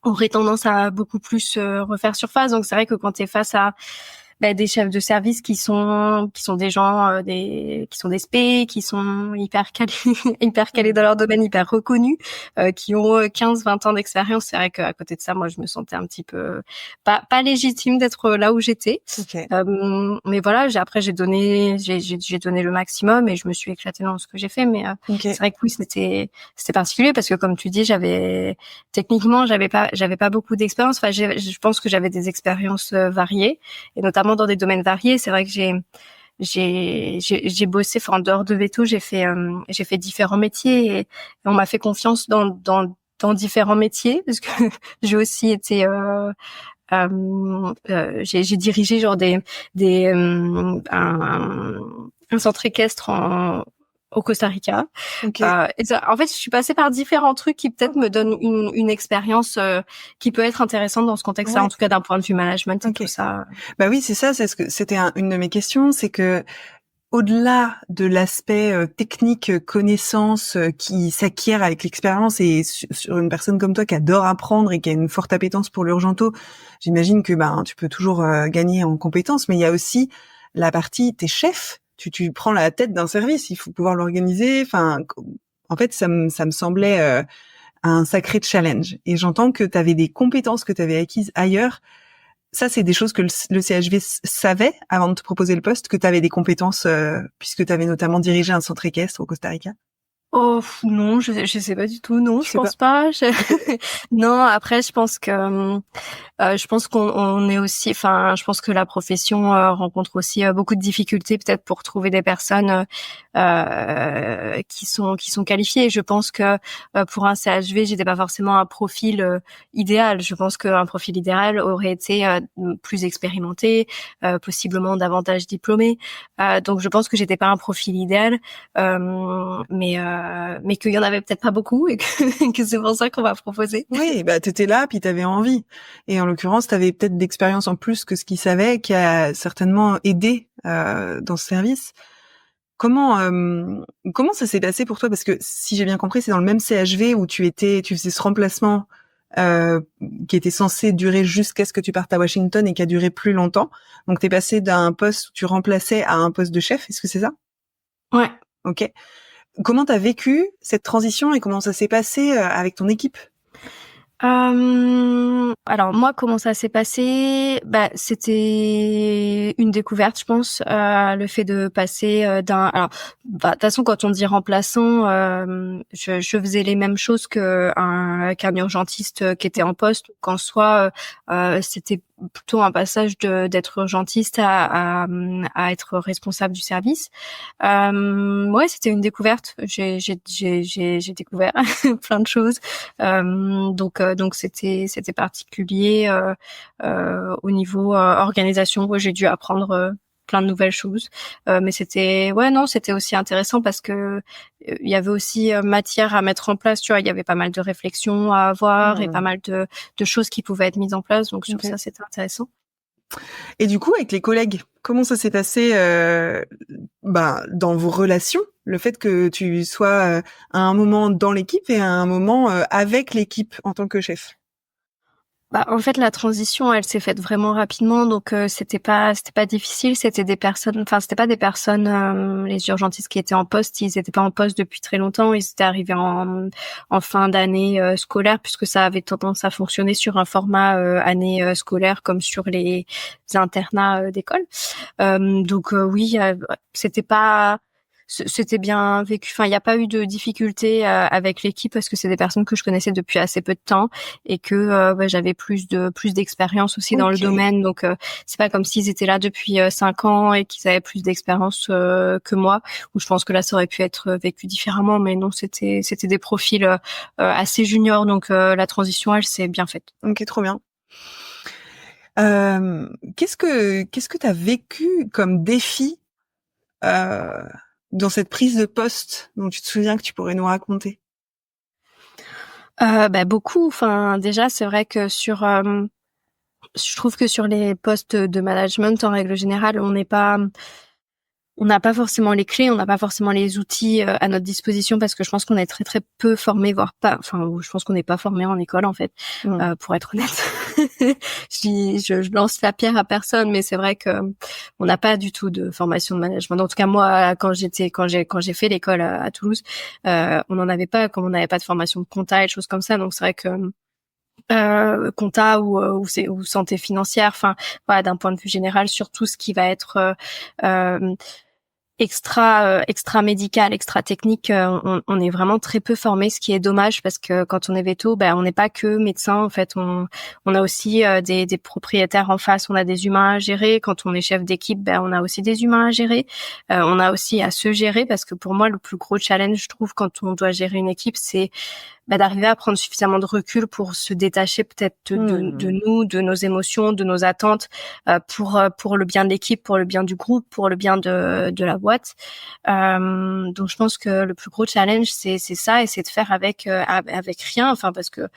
aurait tendance à beaucoup plus refaire surface. Donc c'est vrai que quand tu es face à des chefs de service qui sont des gens qui sont des spé, qui sont hyper calés dans leur domaine, hyper reconnus, qui ont 15-20 ans d'expérience, c'est vrai qu'à côté de ça, moi je me sentais un petit peu pas légitime d'être là où j'étais. Okay. Mais voilà, j'ai donné le maximum et je me suis éclatée dans ce que j'ai fait, mais c'est vrai que oui, c'était particulier parce que comme tu dis, j'avais pas beaucoup d'expérience. Enfin, je pense que j'avais des expériences variées et notamment dans des domaines variés. C'est vrai que j'ai bossé, en dehors de Veto, j'ai fait différents métiers et on m'a fait confiance dans différents métiers parce que j'ai aussi été j'ai dirigé genre un centre équestre au Costa Rica. Okay. En fait, je suis passée par différents trucs qui peut-être me donnent une expérience qui peut être intéressante dans ce contexte-là, en tout cas d'un point de vue management et tout ça. Bah oui, c'est ça. C'était une de mes questions, c'est que au-delà de l'aspect technique, connaissance qui s'acquiert avec l'expérience et sur une personne comme toi qui adore apprendre et qui a une forte appétence pour l'urgento, j'imagine que tu peux toujours gagner en compétences, mais il y a aussi la partie t'es chef. Tu prends la tête d'un service, il faut pouvoir l'organiser. Enfin, en fait, ça me semblait un sacré challenge. Et j'entends que tu avais des compétences que tu avais acquises ailleurs. Ça, c'est des choses que le CHV savait avant de te proposer le poste, que tu avais des compétences, puisque tu avais notamment dirigé un centre équestre au Costa Rica. Oh non, je sais pas du tout. Non, je pense pas. Non, après, je pense qu'on est aussi. Enfin, je pense que la profession rencontre aussi beaucoup de difficultés, peut-être pour trouver des personnes qui sont qualifiées. Je pense que pour un CHV, j'étais pas forcément un profil idéal. Je pense qu'un profil idéal aurait été plus expérimenté, possiblement davantage diplômé. Donc, je pense que j'étais pas un profil idéal, mais qu'il y en avait peut-être pas beaucoup et que c'est pour ça qu'on m'a proposé. Oui, t'étais là, puis t'avais envie. Et en l'occurrence, t'avais peut-être d'expérience en plus que ce qu'ils savaient, qui a certainement aidé dans ce service. Comment ça s'est passé pour toi? Parce que si j'ai bien compris, c'est dans le même CHV où tu faisais ce remplacement qui était censé durer jusqu'à ce que tu partes à Washington et qui a duré plus longtemps. Donc t'es passé d'un poste où tu remplaçais à un poste de chef. Est-ce que c'est ça? Ouais. Ok. Comment t'as vécu cette transition et comment ça s'est passé avec ton équipe? Alors moi, comment ça s'est passé? Bah, c'était une découverte, je pense, le fait de passer d'un. Alors, bah, de toute façon, quand on dit remplaçant, je faisais les mêmes choses qu'un urgentiste qui était en poste. Qu'en soi, c'était plutôt un passage d'être urgentiste à être responsable du service. Ouais, c'était une découverte. J'ai découvert plein de choses. Donc c'était particulier au niveau organisation où j'ai dû apprendre plein de nouvelles choses. Mais c'était aussi intéressant parce que il y avait aussi matière à mettre en place. Tu vois, il y avait pas mal de réflexions à avoir et pas mal de choses qui pouvaient être mises en place. Donc sur ça, c'était intéressant. Et du coup, avec les collègues, comment ça s'est passé dans vos relations? Le fait que tu sois à un moment dans l'équipe et à un moment avec l'équipe en tant que chef. Bah, en fait, la transition, elle s'est faite vraiment rapidement, donc c'était pas difficile. C'était pas des personnes, les urgentistes qui étaient en poste, ils étaient pas en poste depuis très longtemps. Ils étaient arrivés en fin d'année scolaire, puisque ça avait tendance à fonctionner sur un format année scolaire comme sur les internats d'école. Donc oui, c'était bien vécu. Enfin, il n'y a pas eu de difficulté avec l'équipe parce que c'est des personnes que je connaissais depuis assez peu de temps et que j'avais plus d'expérience aussi dans le domaine. Donc c'est pas comme s'ils étaient là depuis 5 ans et qu'ils avaient plus d'expérience que moi. Ou je pense que là ça aurait pu être vécu différemment, mais non, c'était des profils assez juniors. Donc la transition, elle s'est bien faite. Ok, trop bien. Qu'est-ce que t'as vécu comme défi dans cette prise de poste dont tu te souviens que tu pourrais nous raconter? Beaucoup. Enfin, déjà, c'est vrai que je trouve que sur les postes de management, en règle générale, on n'a pas forcément les clés, on n'a pas forcément les outils à notre disposition parce que je pense qu'on est très très peu formés, voire pas. Enfin, je pense qu'on n'est pas formé en école en fait, pour être honnête. je lance la pierre à personne, mais c'est vrai que on n'a pas du tout de formation de management. En tout cas, moi, quand j'ai fait l'école à Toulouse, on n'en avait pas, comme on n'avait pas de formation de compta et des choses comme ça. Donc c'est vrai que compta ou santé financière, enfin voilà, d'un point de vue général, sur tout ce qui va être extra médical, extra technique, on est vraiment très peu formé, ce qui est dommage parce que quand on est véto, on n'est pas que médecin. En fait, on a aussi des propriétaires en face, on a des humains à gérer. Quand on est chef d'équipe, on a aussi des humains à gérer. On a aussi à se gérer parce que pour moi, le plus gros challenge, je trouve, quand on doit gérer une équipe, c'est d'arriver à prendre suffisamment de recul pour se détacher peut-être de nous, de nos émotions, de nos attentes, pour le bien de l'équipe, pour le bien du groupe, pour le bien de la boîte. Donc je pense que le plus gros challenge c'est ça, et c'est de faire avec rien, enfin parce que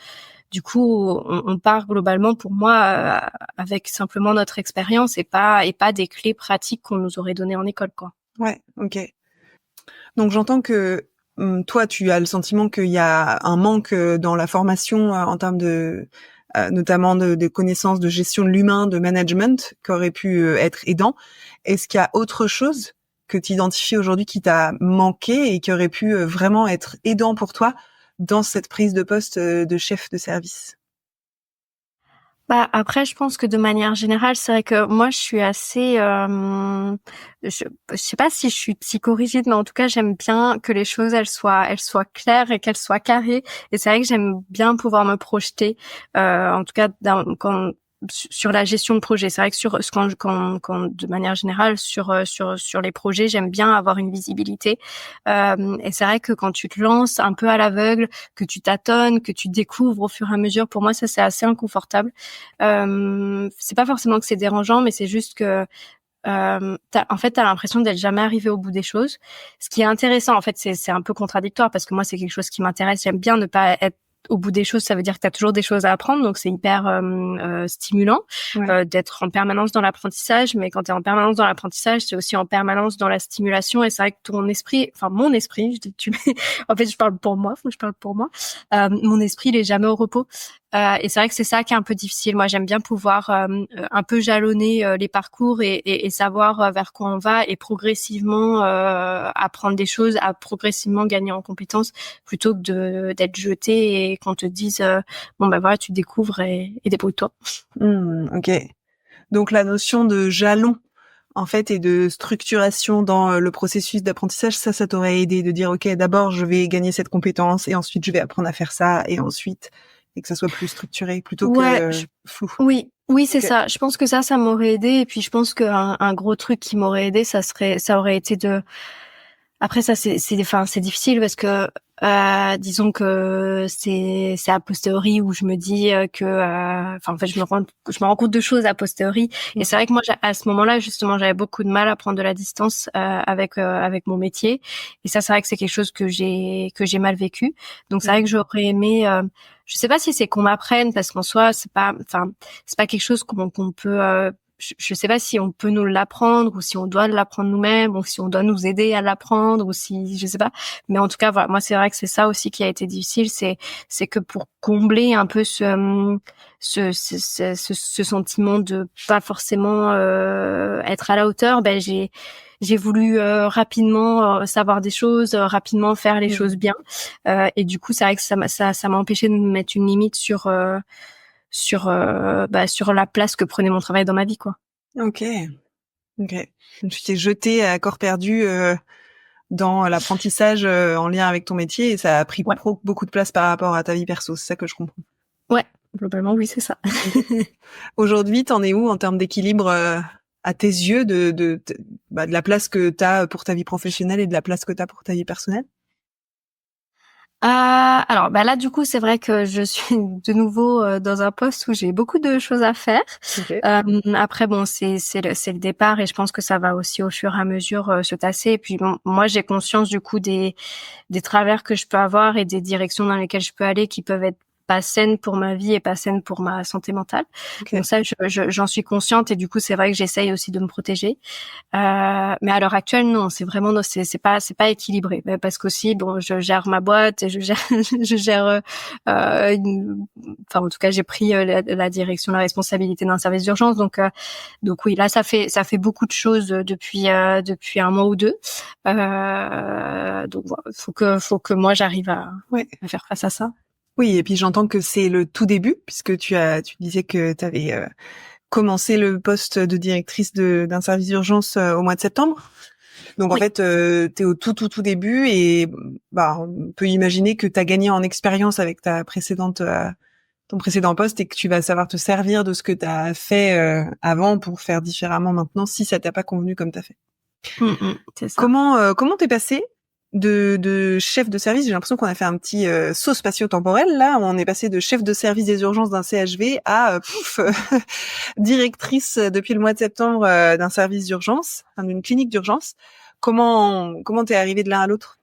du coup on part globalement pour moi avec simplement notre expérience et pas des clés pratiques qu'on nous aurait données en école, quoi. Ouais, ok. Donc j'entends que toi, tu as le sentiment qu'il y a un manque dans la formation en termes de notamment de connaissances de gestion de l'humain, de management, qui aurait pu être aidant. Est-ce qu'il y a autre chose que tu identifies aujourd'hui qui t'a manqué et qui aurait pu vraiment être aidant pour toi dans cette prise de poste de chef de service? Après, je pense que de manière générale, c'est vrai que moi, je suis assez, je sais pas si je suis psychorigide, mais en tout cas, j'aime bien que les choses, elles soient claires et qu'elles soient carrées. Et c'est vrai que j'aime bien pouvoir me projeter, en tout cas, sur la gestion de projet. C'est vrai que quand de manière générale sur les projets, j'aime bien avoir une visibilité. Et c'est vrai que quand tu te lances un peu à l'aveugle, que tu tâtonnes, que tu découvres au fur et à mesure, pour moi ça c'est assez inconfortable. C'est pas forcément que c'est dérangeant, mais c'est juste que t'as l'impression d'être jamais arrivé au bout des choses. Ce qui est intéressant, en fait, c'est un peu contradictoire parce que moi c'est quelque chose qui m'intéresse. J'aime bien ne pas être au bout des choses, ça veut dire que tu as toujours des choses à apprendre, donc c'est hyper stimulant d'être en permanence dans l'apprentissage. Mais quand tu es en permanence dans l'apprentissage, c'est aussi en permanence dans la stimulation. Et c'est vrai que mon esprit, je dis en fait je parle pour moi, mon esprit il est jamais au repos. Et c'est vrai que c'est ça qui est un peu difficile. Moi, j'aime bien pouvoir un peu jalonner les parcours et savoir vers quoi on va et progressivement apprendre des choses, à progressivement gagner en compétences plutôt que d'être jeté et qu'on te dise bon ben voilà, tu découvres et débrouille-toi. Ok. Donc la notion de jalon en fait et de structuration dans le processus d'apprentissage, ça t'aurait aidé de dire ok, d'abord je vais gagner cette compétence et ensuite je vais apprendre à faire ça et ensuite et que ça soit plus structuré plutôt que flou. Oui, c'est ça. Je pense que ça m'aurait aidé. Et puis je pense qu'un gros truc qui m'aurait aidé, ça aurait été de. Après ça, c'est difficile parce que disons que c'est a posteriori où je me dis que en fait je me rends compte de choses a posteriori. Et c'est vrai que moi à ce moment-là justement j'avais beaucoup de mal à prendre de la distance avec mon métier. Et ça c'est vrai que c'est quelque chose que j'ai mal vécu. Donc c'est vrai que j'aurais aimé je sais pas si c'est qu'on m'apprenne parce qu'en soi c'est pas quelque chose qu'on peut je sais pas si on peut nous l'apprendre ou si on doit l'apprendre nous-mêmes ou si on doit nous aider à l'apprendre ou si je sais pas. Mais en tout cas voilà, moi c'est vrai que c'est ça aussi qui a été difficile, c'est que pour combler un peu ce sentiment de pas forcément être à la hauteur, ben j'ai voulu rapidement savoir des choses, rapidement faire les choses bien, et du coup c'est vrai que ça m'a empêché de me mettre une limite sur la place que prenait mon travail dans ma vie, quoi. Ok. Tu t'es jeté à corps perdu dans l'apprentissage en lien avec ton métier et ça a pris beaucoup de place par rapport à ta vie perso. C'est ça que je comprends. Ouais, globalement oui, c'est ça. Aujourd'hui, t'en es où en termes d'équilibre à tes yeux de la place que t'as pour ta vie professionnelle et de la place que t'as pour ta vie personnelle? Alors là du coup c'est vrai que je suis de nouveau dans un poste où j'ai beaucoup de choses à faire. Okay. Après bon c'est le départ et je pense que ça va aussi au fur et à mesure se tasser. Et puis bon, moi j'ai conscience du coup des travers que je peux avoir et des directions dans lesquelles je peux aller qui peuvent être pas saines pour ma vie et pas saines pour ma santé mentale. Okay. Donc ça j'en suis consciente et du coup c'est vrai que j'essaye aussi de me protéger. Mais à l'heure actuelle non, c'est vraiment c'est pas équilibré parce qu'aussi bon je gère ma boîte et je gère en tout cas j'ai pris la direction, la responsabilité d'un service d'urgence, donc oui là ça fait beaucoup de choses depuis un mois ou deux, donc voilà, faut que moi j'arrive à faire face à ça. Oui, et puis j'entends que c'est le tout début puisque tu disais que tu avais commencé le poste de directrice d'un service d'urgence au mois de septembre. Donc en fait, t'es au tout début et on peut imaginer que t'as gagné en expérience avec ton précédent poste et que tu vas savoir te servir de ce que t'as fait avant pour faire différemment maintenant si ça t'a pas convenu comme t'as fait. C'est ça. Comment t'es passé de chef de service? J'ai l'impression qu'on a fait un petit saut spatio-temporel là. On est passé de chef de service des urgences d'un CHV à directrice depuis le mois de septembre d'un service d'urgence, d'une clinique d'urgence. Comment t'es arrivée de l'un à l'autre?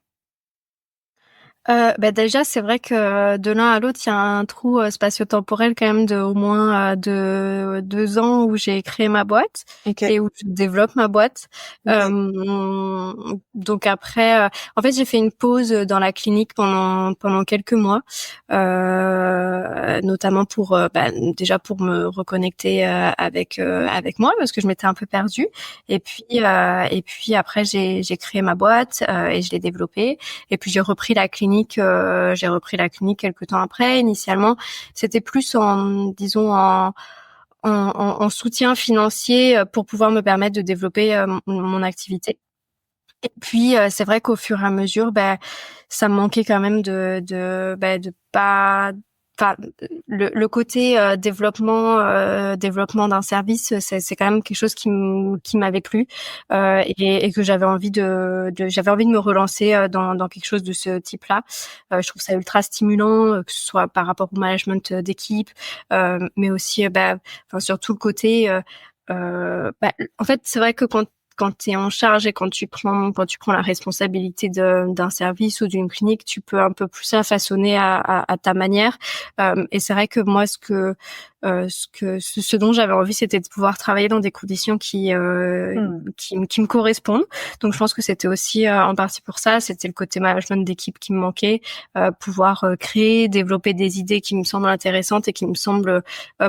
Déjà c'est vrai que de l'un à l'autre il y a un trou spatio-temporel quand même de au moins de 2 ans où j'ai créé ma boîte et où je développe ma boîte. Donc après en fait j'ai fait une pause dans la clinique pendant quelques mois, notamment pour déjà pour me reconnecter avec moi parce que je m'étais un peu perdue, et puis après j'ai créé ma boîte et je l'ai développée, et puis j'ai repris la clinique quelques temps après. Initialement, c'était plus en soutien financier pour pouvoir me permettre de développer mon activité. Et puis c'est vrai qu'au fur et à mesure, ça me manquait quand même de pas. Enfin, le côté développement d'un service, c'est quand même quelque chose qui m'avait plu et que j'avais envie de me relancer dans quelque chose de ce type-là. Je trouve ça ultra stimulant, que ce soit par rapport au management d'équipe, mais aussi sur tout le côté. En fait, c'est vrai que t'es en charge et quand tu prends la responsabilité d'un service ou d'une clinique, tu peux un peu plus la façonner à ta manière. Et c'est vrai que moi, ce dont j'avais envie, c'était de pouvoir travailler dans des conditions qui me correspondent. Donc, je pense que c'était aussi en partie pour ça. C'était le côté management d'équipe qui me manquait, pouvoir créer, développer des idées qui me semblent intéressantes et qui me semblent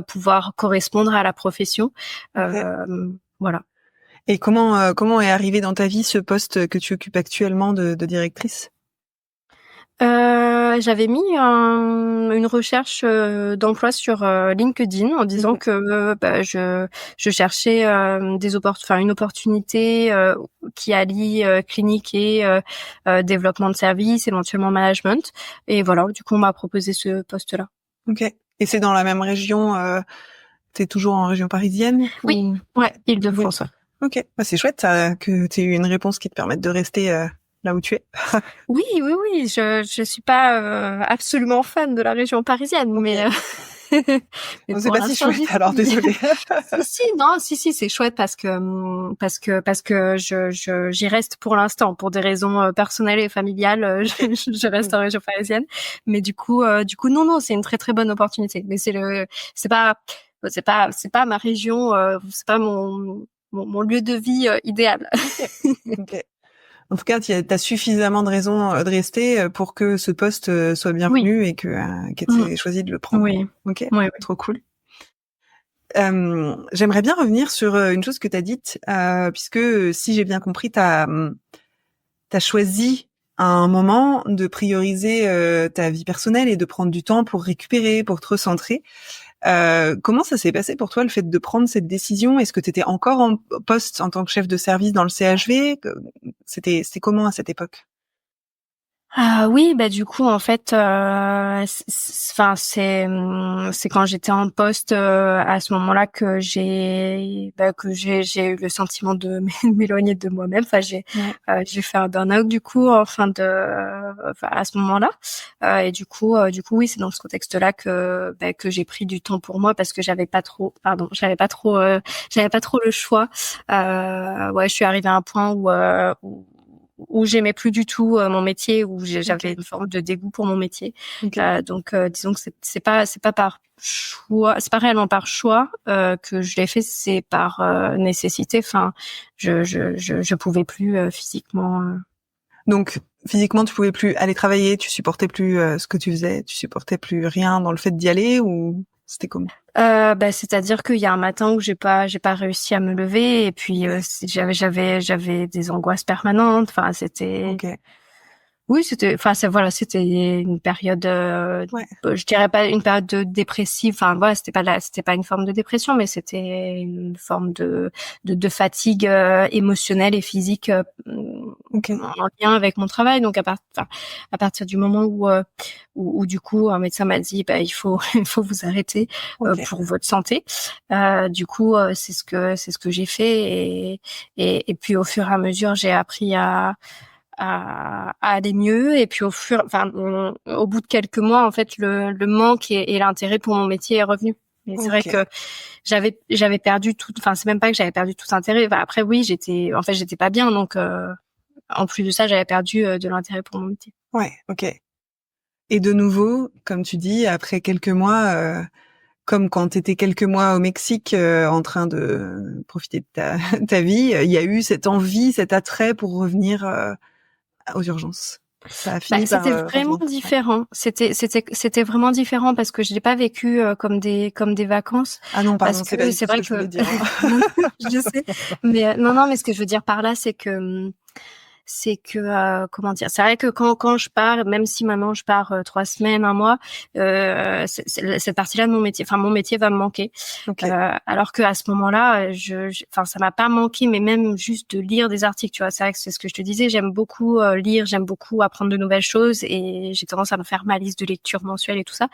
pouvoir correspondre à la profession. Voilà. Et comment est arrivé dans ta vie ce poste que tu occupes actuellement de directrice? J'avais mis une recherche d'emploi sur LinkedIn en disant que je cherchais une opportunité qui allie clinique et développement de services, éventuellement management. Et voilà, du coup on m'a proposé ce poste-là. Ok. Et c'est dans la même région? T'es toujours en région parisienne? Oui, ouais, Île-de-France. Oui. Ok, c'est chouette ça, que tu aies eu une réponse qui te permette de rester là où tu es. Oui, je suis pas absolument fan de la région parisienne, mais mais c'est pas si chouette alors, désolée. si, c'est chouette parce que j'y reste pour l'instant pour des raisons personnelles et familiales. Je reste en région parisienne, mais du coup non, c'est une très très bonne opportunité. Mais c'est pas ma région, c'est pas mon lieu de vie idéal. Okay. En tout cas, tu as suffisamment de raisons de rester pour que ce poste soit bienvenu et que tu aies choisi de le prendre. Oui. Ok, Oui. Trop cool. J'aimerais bien revenir sur une chose que tu as dite, puisque si j'ai bien compris, t'as choisi à un moment de prioriser ta vie personnelle et de prendre du temps pour récupérer, pour te recentrer. Comment ça s'est passé pour toi, le fait de prendre cette décision? Est-ce que tu étais encore en poste en tant que chef de service dans le CHV? C'était comment à cette époque? Oui, du coup en fait, c'est quand j'étais en poste à ce moment-là que j'ai eu le sentiment de m'éloigner de moi-même. Enfin j'ai fait un burn-out du coup à ce moment-là. Et du coup oui, c'est dans ce contexte-là que j'ai pris du temps pour moi parce que j'avais pas trop le choix. Je suis arrivée à un point où j'aimais plus du tout mon métier, où j'avais une forme de dégoût pour mon métier. Donc disons que c'est pas par choix, c'est pas réellement par choix que je l'ai fait, c'est par nécessité. Enfin, je pouvais plus physiquement. Donc physiquement, tu pouvais plus aller travailler, tu supportais plus ce que tu faisais, tu supportais plus rien dans le fait d'y aller, ou c'était comment? C'est-à-dire qu'il y a un matin où j'ai pas réussi à me lever, et puis j'avais des angoisses permanentes. Enfin, c'était. Oui, c'était une période, je dirais pas une période dépressive. Enfin, voilà, c'était pas une forme de dépression, mais c'était une forme de fatigue émotionnelle et physique en lien avec mon travail. Donc à partir du moment où du coup un médecin m'a dit il faut vous arrêter pour votre santé. Du coup c'est ce que j'ai fait, et puis au fur et à mesure j'ai appris à aller mieux, et puis au bout de quelques mois en fait le manque et l'intérêt pour mon métier est revenu. Mais c'est vrai que j'avais perdu tout, c'est même pas que j'avais perdu tout intérêt. Après oui, j'étais pas bien, donc en plus de ça j'avais perdu de l'intérêt pour mon métier. Ouais, ok. Et de nouveau, comme tu dis, après quelques mois, comme quand t'étais quelques mois au Mexique en train de profiter de ta vie, il y a eu cette envie, cet attrait pour revenir aux urgences. Ça a fini par c'était vraiment différent. C'était vraiment différent parce que je l'ai pas vécu comme des vacances. Ah non, pardon, c'est vrai que je voulais dire. Je sais. Mais non, mais ce que je veux dire par là, c'est que comment dire, c'est vrai que quand je pars, même si maintenant je pars 3 semaines, 1 mois, cette partie-là de mon métier va me manquer. Alors que à ce moment-là, ça m'a pas manqué, mais même juste de lire des articles, tu vois, c'est vrai que c'est ce que je te disais, j'aime beaucoup lire, j'aime beaucoup apprendre de nouvelles choses, et j'ai tendance à me faire ma liste de lecture mensuelle et tout ça.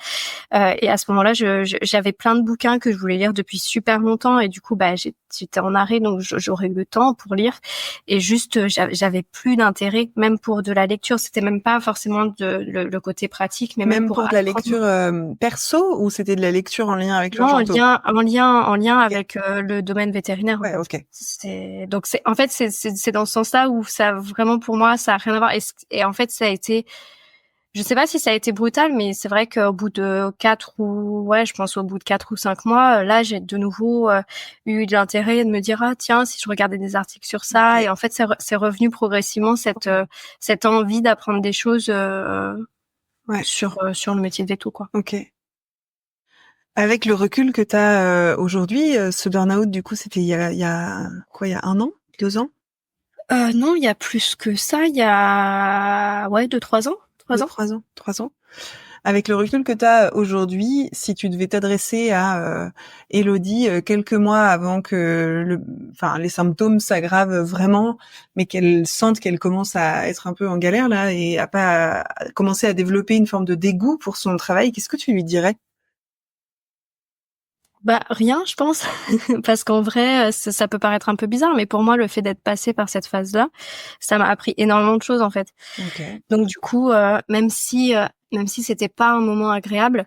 Et à ce moment-là, j'avais plein de bouquins que je voulais lire depuis super longtemps, et du coup j'étais en arrêt, donc j'aurais eu le temps pour lire. Et juste, j'avais plus d'intérêt, même pour de la lecture. C'était même pas forcément le côté pratique, mais même Même pour de la lecture perso, ou c'était de la lecture en lien avec non, l'urgence? en lien avec le domaine vétérinaire. Ouais, en fait. ok. C'est dans ce sens-là où ça vraiment pour moi ça a rien à voir. Et en fait ça a été, je sais pas si ça a été brutal, mais c'est vrai qu'au bout de 4 ou 5 mois, là, j'ai de nouveau eu de l'intérêt de me dire ah tiens, si je regardais des articles sur ça. Okay. Et en fait, c'est revenu progressivement cette envie d'apprendre des choses sur le métier de veto, quoi. Ok. Avec le recul que tu as aujourd'hui, ce burn-out, du coup, c'était il y a quoi, il y a 1 an, 2 ans? Non, il y a plus que ça. Il y a 2-3 ans. 3 ans. Avec le recul que tu as aujourd'hui, si tu devais t'adresser à Élodie quelques mois avant que les symptômes s'aggravent vraiment, mais qu'elle sente qu'elle commence à être un peu en galère là et à commencer à développer une forme de dégoût pour son travail, qu'est-ce que tu lui dirais? Rien, je pense, parce qu'en vrai, ça peut paraître un peu bizarre, mais pour moi, le fait d'être passée par cette phase-là, ça m'a appris énormément de choses en fait. Okay. Donc du coup, même si c'était pas un moment agréable,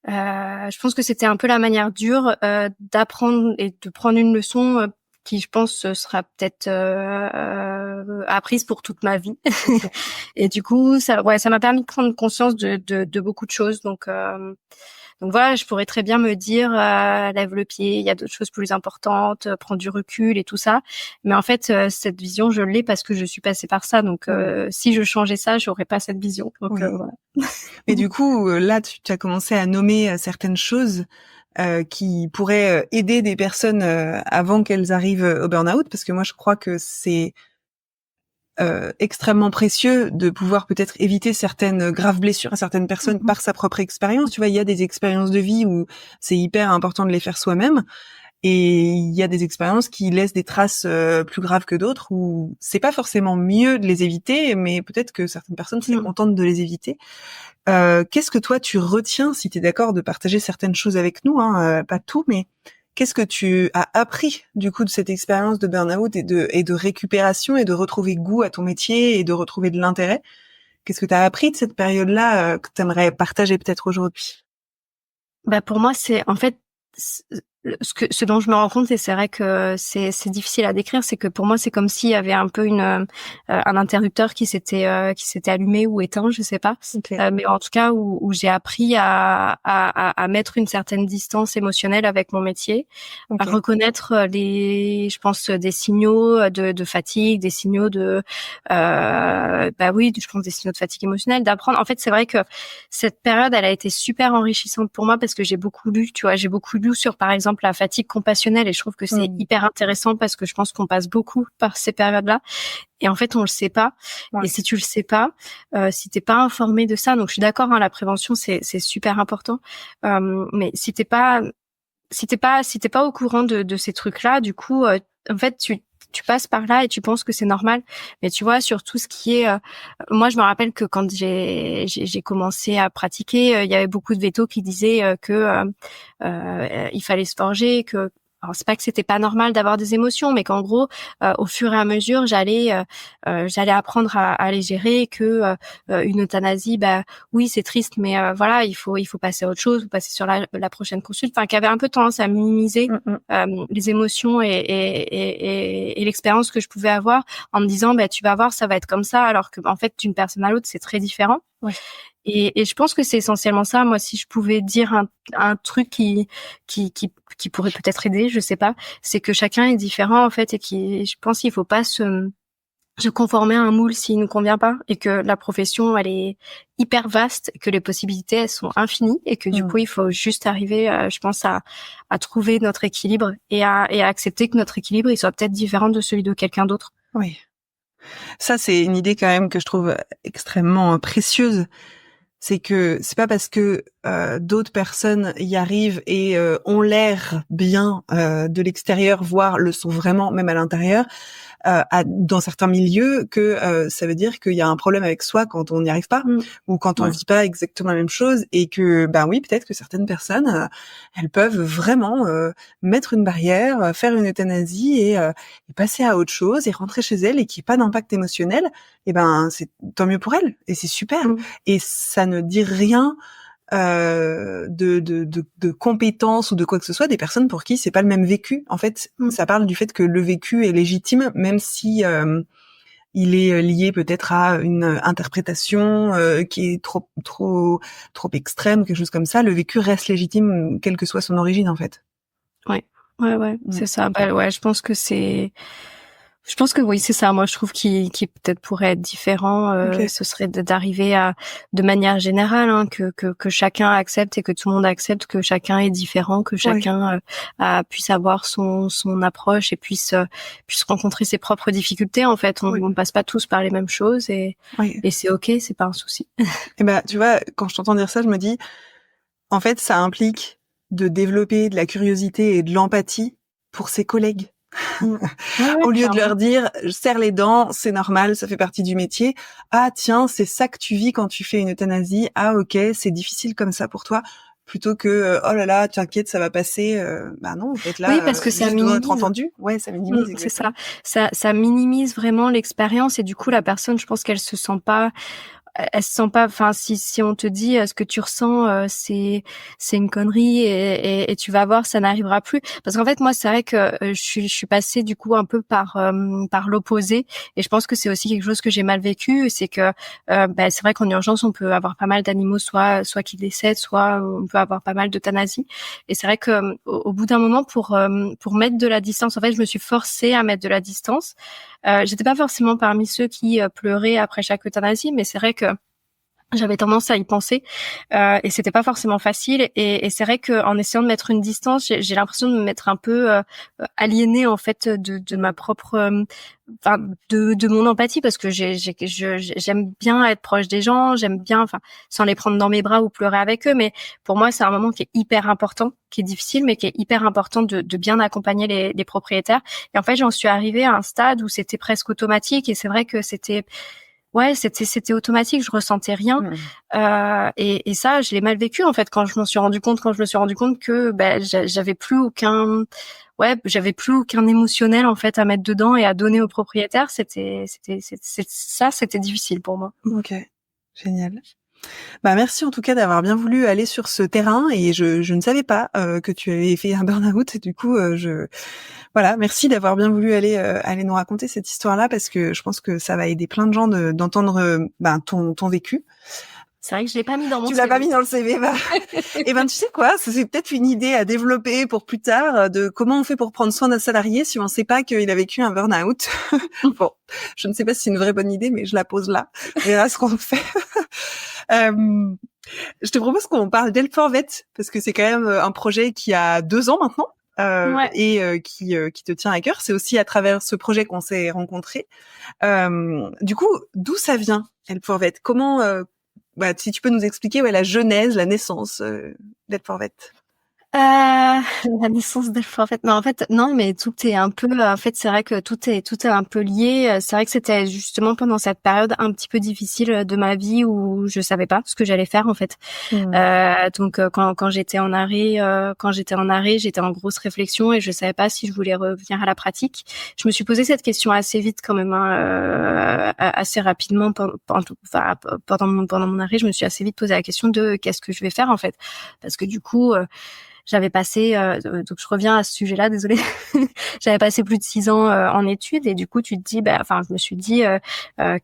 je pense que c'était un peu la manière dure d'apprendre et de prendre une leçon qui, je pense, sera peut-être apprise pour toute ma vie. Okay. Et du coup, ça m'a permis de prendre conscience de beaucoup de choses. Donc voilà, je pourrais très bien me dire lève le pied, il y a d'autres choses plus importantes, prends du recul et tout ça. Mais en fait, cette vision, je l'ai parce que je suis passée par ça. Donc si je changeais ça, j'aurais pas cette vision. Donc oui. voilà. Mais du coup, là, tu as commencé à nommer certaines choses qui pourraient aider des personnes avant qu'elles arrivent au burn-out, parce que moi, je crois que c'est extrêmement précieux de pouvoir peut-être éviter certaines graves blessures à certaines personnes par sa propre expérience. Tu vois, il y a des expériences de vie où c'est hyper important de les faire soi-même, et il y a des expériences qui laissent des traces plus graves que d'autres où c'est pas forcément mieux de les éviter, mais peut-être que certaines personnes seraient contentes de les éviter. Qu'est-ce que toi tu retiens, si tu es d'accord de partager certaines choses avec nous, pas tout, mais qu'est-ce que tu as appris du coup de cette expérience de burn-out et de récupération et de retrouver goût à ton métier et de retrouver de l'intérêt? Qu'est-ce que tu as appris de cette période-là que tu aimerais partager peut-être aujourd'hui? Pour moi, c'est en fait ce dont je me rends compte, et c'est vrai que c'est difficile à décrire, c'est que pour moi c'est comme s'il y avait un peu un interrupteur qui s'était allumé ou éteint, je sais pas. Okay. Mais en tout cas où j'ai appris à mettre une certaine distance émotionnelle avec mon métier, okay, à reconnaître je pense des signaux de fatigue, des signaux je pense des signaux de fatigue émotionnelle, d'apprendre. En fait, c'est vrai que cette période, elle a été super enrichissante pour moi parce que j'ai beaucoup lu sur, par exemple, la fatigue compassionnelle, et je trouve que c'est hyper intéressant parce que je pense qu'on passe beaucoup par ces périodes-là et en fait on le sait pas. Ouais. Et si tu le sais pas, si t'es pas informé de ça, donc je suis d'accord, la prévention c'est super important, mais si t'es pas au courant de ces trucs-là, du coup en fait tu passes par là et tu penses que c'est normal. Mais tu vois, sur tout ce qui est... moi, je me rappelle que quand j'ai commencé à pratiquer, il y avait beaucoup de vétos qui disaient que il fallait se forger, que... Alors, c'est pas que c'était pas normal d'avoir des émotions, mais qu'en gros, au fur et à mesure, j'allais apprendre à les gérer, que une euthanasie, oui, c'est triste, mais voilà, il faut passer à autre chose, ou passer sur la prochaine consulte. Enfin, qui avait un peu tendance à minimiser les émotions et l'expérience que je pouvais avoir, en me disant, tu vas voir, ça va être comme ça, alors que en fait, d'une personne à l'autre, c'est très différent. Ouais. Et je pense que c'est essentiellement ça. Moi, si je pouvais dire un truc qui pourrait peut-être aider, je sais pas, c'est que chacun est différent en fait, et je pense qu'il faut pas se conformer à un moule s'il ne convient pas, et que la profession elle est hyper vaste, que les possibilités elles sont infinies, et que du coup il faut juste arriver, je pense, à trouver notre équilibre et à accepter que notre équilibre il soit peut-être différent de celui de quelqu'un d'autre. Oui. Ça, c'est une idée quand même que je trouve extrêmement précieuse. C'est que c'est pas parce que d'autres personnes y arrivent et ont l'air bien de l'extérieur, voire le sont vraiment même à l'intérieur, dans certains milieux que ça veut dire qu'il y a un problème avec soi quand on n'y arrive pas ou quand on vit pas exactement la même chose, et que oui, peut-être que certaines personnes elles peuvent vraiment mettre une barrière, faire une euthanasie et passer à autre chose et rentrer chez elles et qu'il n'y ait pas d'impact émotionnel. Et c'est tant mieux pour elles et c'est super. Et ça ne dit rien de compétences ou de quoi que ce soit des personnes pour qui c'est pas le même vécu. En fait, ça parle du fait que le vécu est légitime, même si il est lié peut-être à une interprétation qui est trop extrême, quelque chose comme ça. Le vécu reste légitime, quelle que soit son origine, en fait. Ouais, c'est ça. Je pense que oui, c'est ça. Moi, je trouve qui peut-être pourrait être différent, ce serait d'arriver à, de manière générale, que chacun accepte et que tout le monde accepte que chacun est différent, que chacun puisse avoir son approche et puisse rencontrer ses propres difficultés. En fait, on ne passe pas tous par les mêmes choses et c'est ok, c'est pas un souci. Et tu vois, quand je t'entends dire ça, je me dis, en fait, ça implique de développer de la curiosité et de l'empathie pour ses collègues. Au lieu de leur dire serre les dents, c'est normal, ça fait partie du métier. Ah tiens, c'est ça que tu vis quand tu fais une euthanasie. Ah ok, c'est difficile comme ça pour toi. Plutôt que oh là là, t'inquiète, ça va passer. Non, en fait là, parce que ça minimise. Être entendu. Ouais, ça minimise. C'est ça. Ça minimise vraiment l'expérience et du coup la personne, je pense qu'elle se sent pas. Elle se sent pas, enfin, si on te dit ce que tu ressens, c'est une connerie et tu vas voir, ça n'arrivera plus. Parce qu'en fait, moi, c'est vrai que je suis passée du coup un peu par l'opposé et je pense que c'est aussi quelque chose que j'ai mal vécu. C'est que c'est vrai qu'en urgence, on peut avoir pas mal d'animaux, soit qui décèdent, soit on peut avoir pas mal d'euthanasie. Et c'est vrai que au bout d'un moment, pour mettre de la distance, en fait, je me suis forcée à mettre de la distance. J'étais pas forcément parmi ceux qui pleuraient après chaque euthanasie, mais c'est vrai que j'avais tendance à y penser et c'était pas forcément facile et c'est vrai que en essayant de mettre une distance, j'ai l'impression de me mettre un peu aliénée en fait de ma propre de mon empathie parce que j'aime bien être proche des gens, j'aime bien sans les prendre dans mes bras ou pleurer avec eux, mais pour moi c'est un moment qui est hyper important, qui est difficile mais qui est hyper important de bien accompagner les propriétaires. Et en fait, j'en suis arrivée à un stade où c'était presque automatique et c'est vrai que c'était automatique, je ressentais rien. Et ça, je l'ai mal vécu, en fait, quand je me suis rendu compte que, j'avais plus aucun émotionnel, en fait, à mettre dedans et à donner au propriétaire. C'était difficile pour moi. Ok. Génial. Merci en tout cas d'avoir bien voulu aller sur ce terrain et je ne savais pas que tu avais fait un burn-out et du coup merci d'avoir bien voulu aller nous raconter cette histoire-là parce que je pense que ça va aider plein de gens d'entendre ton vécu. C'est vrai que je l'ai pas mis dans mon CV. Tu l'as pas mis dans le CV, Et tu sais quoi, c'est peut-être une idée à développer pour plus tard de comment on fait pour prendre soin d'un salarié si on sait pas qu'il a vécu un burn-out. Bon, je ne sais pas si c'est une vraie bonne idée, mais je la pose là. On verra ce qu'on fait. Je te propose qu'on parle d'Help for Vet parce que c'est quand même un projet qui a 2 ans maintenant et qui te tient à cœur. C'est aussi à travers ce projet qu'on s'est rencontrés. Du coup, d'où ça vient Help for Vet? Comment si tu peux nous expliquer la genèse, la naissance d'Help for Vet. La naissance d'Help for Vet. Non, mais tout est un peu, en fait, c'est vrai que tout est un peu lié. C'est vrai que c'était justement pendant cette période un petit peu difficile de ma vie où je savais pas ce que j'allais faire, en fait. Donc, quand j'étais en arrêt, j'étais en grosse réflexion et je savais pas si je voulais revenir à la pratique. Je me suis posé cette question assez vite quand même, assez rapidement pendant mon arrêt. Je me suis assez vite posé la question de qu'est-ce que je vais faire, en fait. Parce que du coup, j'avais passé, donc je reviens à ce sujet-là, désolée. J'avais passé plus de 6 ans en études et du coup tu te dis, je me suis dit,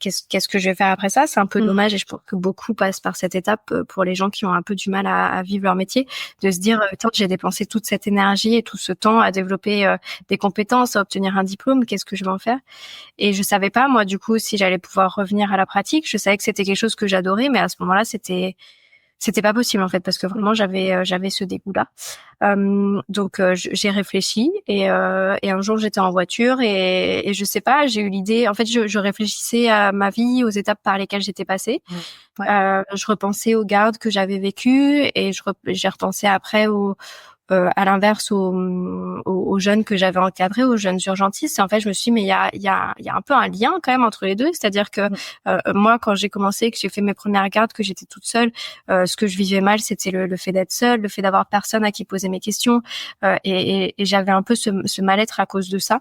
qu'est-ce que je vais faire après ça? C'est un peu dommage et je pense que beaucoup passent par cette étape pour les gens qui ont un peu du mal à vivre leur métier, de se dire, j'ai dépensé toute cette énergie et tout ce temps à développer des compétences, à obtenir un diplôme, qu'est-ce que je vais en faire? Et je savais pas moi du coup si j'allais pouvoir revenir à la pratique. Je savais que c'était quelque chose que j'adorais, mais à ce moment-là c'était pas possible en fait parce que vraiment j'avais ce dégoût-là. Donc j'ai réfléchi et un jour j'étais en voiture et je sais pas, j'ai eu l'idée. En fait, je réfléchissais à ma vie, aux étapes par lesquelles j'étais passée. Je repensais aux gardes que j'avais vécues et j'ai repensé après à l'inverse aux jeunes que j'avais encadrés, aux jeunes urgentistes. Et en fait, je me suis dit, mais il y a un peu un lien quand même entre les deux. C'est-à-dire que moi, quand j'ai commencé, que j'ai fait mes premières gardes, que j'étais toute seule, ce que je vivais mal, c'était le fait d'être seule, le fait d'avoir personne à qui poser mes questions. Et j'avais un peu ce mal-être à cause de ça.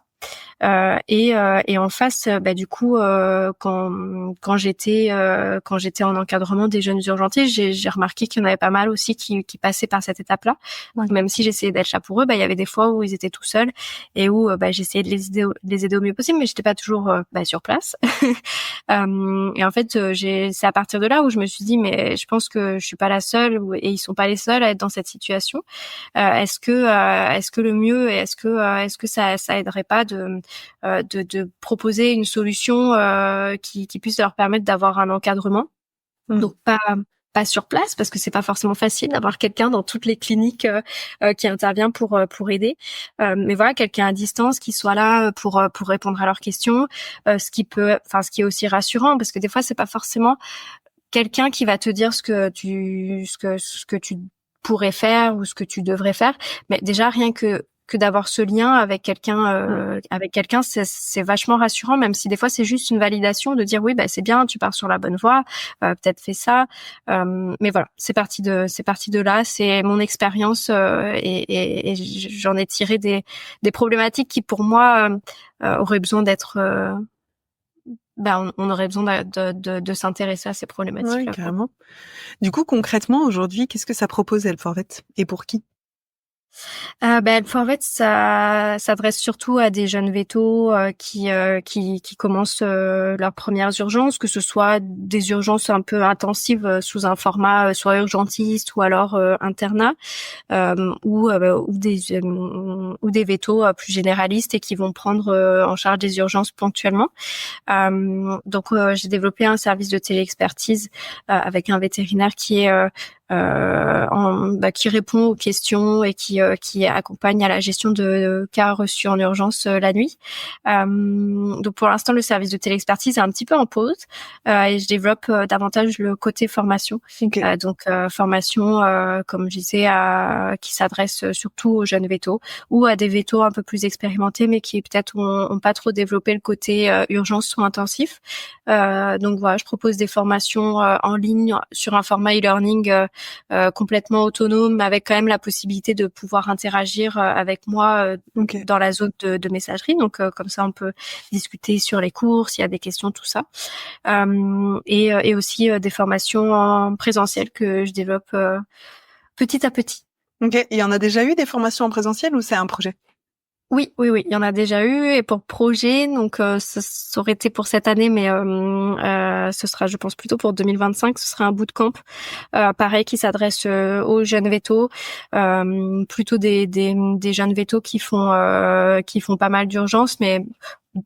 Et en face, du coup, quand j'étais en encadrement des jeunes urgentistes, j'ai remarqué qu'il y en avait pas mal aussi qui passaient par cette étape-là. Donc, même si j'essayais d'être là pour eux, il y avait des fois où ils étaient tout seuls et où j'essayais de les aider au mieux possible, mais j'étais pas toujours sur place. Et en fait, c'est à partir de là où je me suis dit, mais je pense que je suis pas la seule et ils sont pas les seuls à être dans cette situation. Est-ce que le mieux, est-ce que ça aiderait pas de proposer une solution qui puisse leur permettre d'avoir un encadrement, donc pas sur place, parce que c'est pas forcément facile d'avoir quelqu'un dans toutes les cliniques qui intervient pour aider, mais voilà, quelqu'un à distance qui soit là pour répondre à leurs questions, ce qui est aussi rassurant, parce que des fois c'est pas forcément quelqu'un qui va te dire ce que tu pourrais faire ou ce que tu devrais faire, mais déjà rien que d'avoir ce lien avec quelqu'un, c'est vachement rassurant, même si des fois c'est juste une validation de dire oui, c'est bien, tu pars sur la bonne voie, peut-être fais ça, mais voilà, c'est parti de là, c'est mon expérience, et j'en ai tiré des problématiques qui pour moi auraient besoin d'être on aurait besoin de s'intéresser à ces problématiques-là. Ouais, carrément. Du coup, concrètement, aujourd'hui, qu'est-ce que ça propose, Help for Vet, et pour qui? Help for Vet, ça s'adresse surtout à des jeunes vétos qui commencent leurs premières urgences, que ce soit des urgences un peu intensives sous un format soit urgentiste ou alors internat, ou des vétos plus généralistes et qui vont prendre en charge des urgences ponctuellement. Donc j'ai développé un service de téléexpertise avec un vétérinaire qui est qui répond aux questions et qui accompagne à la gestion de cas reçus en urgence la nuit. Donc pour l'instant, le service de téléexpertise est un petit peu en pause et je développe davantage le côté formation. Okay. Donc formation, comme je disais, qui s'adresse surtout aux jeunes vétos ou à des vétos un peu plus expérimentés, mais qui peut-être ont pas trop développé le côté urgence soins intensifs. Donc voilà, je propose des formations en ligne sur un format e-learning complètement autonome, avec quand même la possibilité de pouvoir interagir avec moi dans la zone de messagerie. Donc comme ça, on peut discuter sur les cours, s'il y a des questions, tout ça. Et aussi des formations en présentiel que je développe petit à petit. Ok, il y en a déjà eu des formations en présentiel ou c'est un projet? Oui, il y en a déjà eu, et pour projet, donc ça aurait été pour cette année, mais ce sera, je pense, plutôt pour 2025. Ce sera un bootcamp, pareil, qui s'adresse aux jeunes vétos, plutôt des jeunes vétos qui font pas mal d'urgences, mais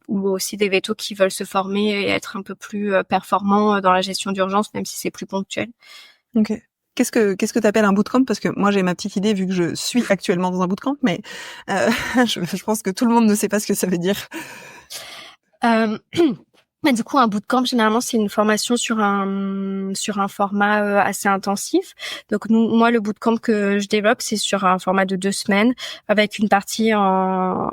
ou aussi des vétos qui veulent se former et être un peu plus performants dans la gestion d'urgence, même si c'est plus ponctuel. Ok. Qu'est-ce que t'appelles un bootcamp? Parce que moi j'ai ma petite idée vu que je suis actuellement dans un bootcamp, mais je pense que tout le monde ne sait pas ce que ça veut dire. Mais du coup, un bootcamp, généralement, c'est une formation sur un format assez intensif. Donc, moi, le bootcamp que je développe, c'est sur un format de 2 semaines, avec une partie en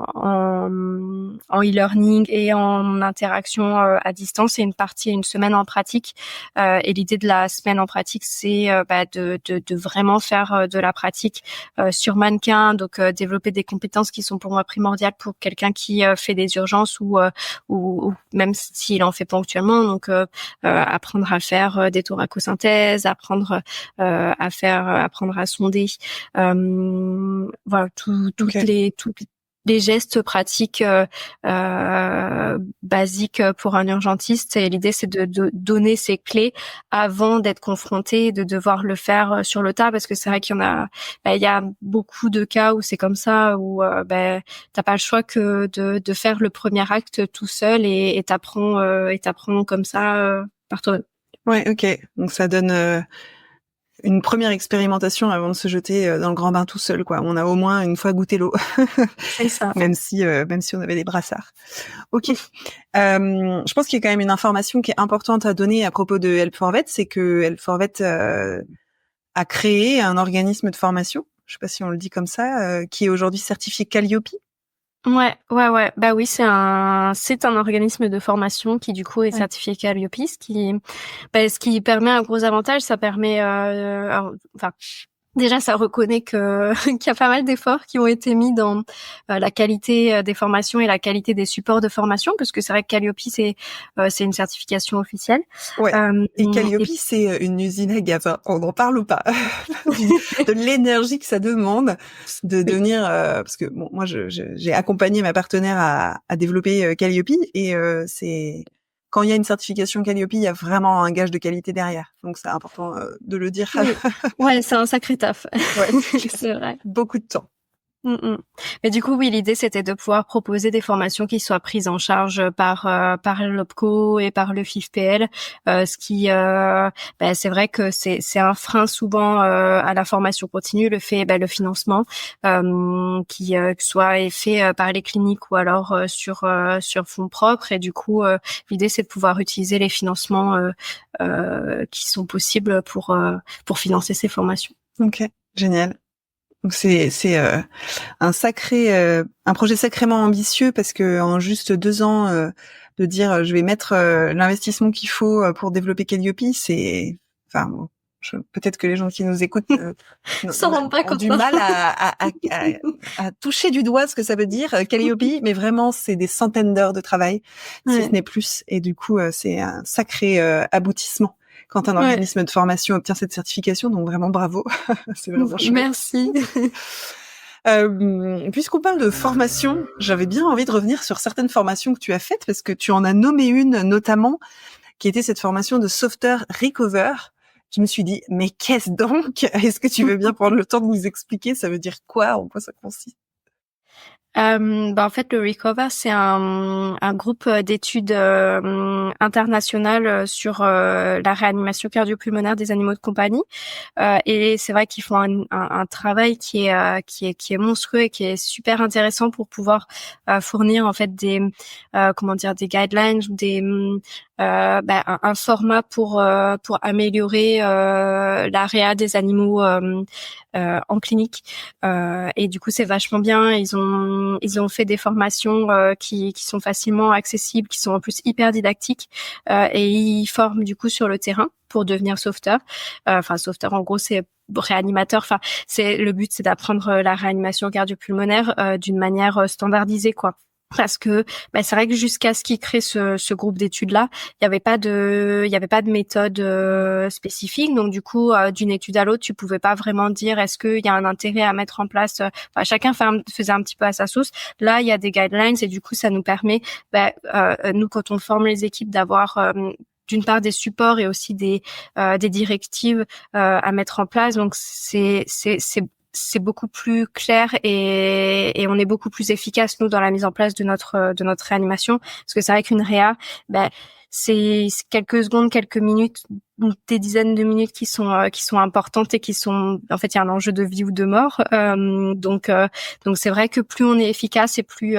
e-learning et en interaction à distance, et une semaine en pratique. Et l'idée de la semaine en pratique, c'est de vraiment faire de la pratique sur mannequin, donc développer des compétences qui sont pour moi primordiales pour quelqu'un qui fait des urgences ou même s'il en fait ponctuellement, donc apprendre à faire des thoracosynthèses, apprendre à sonder, voilà, toutes les gestes pratiques basiques pour un urgentiste. Et l'idée, c'est de donner ces clés avant d'être confronté, de devoir le faire sur le tas, parce que c'est vrai qu'il y a beaucoup de cas où c'est comme ça, où t'as pas le choix que de faire le premier acte tout seul, et t'apprends comme ça par toi. Ouais, ok. Donc ça donne une première expérimentation avant de se jeter dans le grand bain tout seul, quoi. On a au moins une fois goûté l'eau. C'est ça. même si on avait des brassards. Ok. Je pense qu'il y a quand même une information qui est importante à donner à propos de Help for Vet, c'est que Help for Vet a créé un organisme de formation je sais pas si on le dit comme ça, qui est aujourd'hui certifié Calliope. Ouais. Bah oui, c'est un organisme de formation qui du coup est certifié Calliope, ce qui permet un gros avantage. Ça permet, déjà, ça reconnaît qu'il y a pas mal d'efforts qui ont été mis dans la qualité des formations et la qualité des supports de formation, parce que c'est vrai que Calliope, c'est une certification officielle. Ouais. Et Calliope, c'est une usine à gaz. Hein. On en parle ou pas de l'énergie que ça demande de devenir. Parce que bon, moi, j'ai accompagné ma partenaire à développer Calliope, et c'est quand il y a une certification Calliope, il y a vraiment un gage de qualité derrière. Donc c'est important de le dire. Oui. Ouais, c'est un sacré taf. Ouais, c'est vrai. Beaucoup de temps. Mais du coup, oui, l'idée c'était de pouvoir proposer des formations qui soient prises en charge par l'OPCO et par le FIFPL, ce qui, c'est vrai que c'est un frein souvent à la formation continue, le financement, qui soit fait par les cliniques ou alors sur fonds propres. Et du coup, l'idée c'est de pouvoir utiliser les financements qui sont possibles pour financer ces formations. Ok, génial. Donc c'est un projet sacrément ambitieux, parce que en juste 2 ans de dire je vais mettre l'investissement qu'il faut pour développer Calliope, c'est peut-être que les gens qui nous écoutent ont du mal à toucher du doigt ce que ça veut dire Calliope, mais vraiment c'est des centaines d'heures de travail, si ce n'est plus, et du coup c'est un sacré aboutissement quand un organisme de formation obtient cette certification, donc vraiment bravo. C'est vraiment chouette. Merci. Puisqu'on parle de formation, j'avais bien envie de revenir sur certaines formations que tu as faites, parce que tu en as nommé une notamment, qui était cette formation de Software Recover. Je me suis dit, mais qu'est-ce donc? Est-ce que tu veux bien prendre le temps de nous expliquer? Ça veut dire quoi? En quoi ça consiste? En fait, le Recover, c'est un groupe d'études internationales sur la réanimation cardio-pulmonaire des animaux de compagnie. Et c'est vrai qu'ils font un travail qui est monstrueux et qui est super intéressant pour pouvoir fournir en fait des guidelines, un format pour améliorer la réa des animaux en clinique. Et du coup, c'est vachement bien. Ils ont fait des formations qui sont facilement accessibles, qui sont en plus hyper didactiques, et ils forment du coup sur le terrain pour devenir sauveteur. Sauveteur, en gros, c'est réanimateur. Le but, c'est d'apprendre la réanimation cardio-pulmonaire d'une manière standardisée, quoi. Parce que c'est vrai que jusqu'à ce qu'ils créent ce groupe d'études là, il y avait pas de méthode spécifique. Donc du coup, d'une étude à l'autre, tu pouvais pas vraiment dire est-ce qu'il y a un intérêt à mettre en place. Chacun faisait un petit peu à sa sauce. Là, il y a des guidelines et du coup, ça nous permet, nous quand on forme les équipes, d'avoir d'une part des supports et aussi des directives à mettre en place. Donc c'est beaucoup plus clair et on est beaucoup plus efficace, nous, dans la mise en place de notre réanimation. Parce que c'est vrai qu'une réa, c'est quelques secondes, quelques minutes, des dizaines de minutes qui sont importantes et qui sont, en fait, il y a un enjeu de vie ou de mort. Donc c'est vrai que plus on est efficace et plus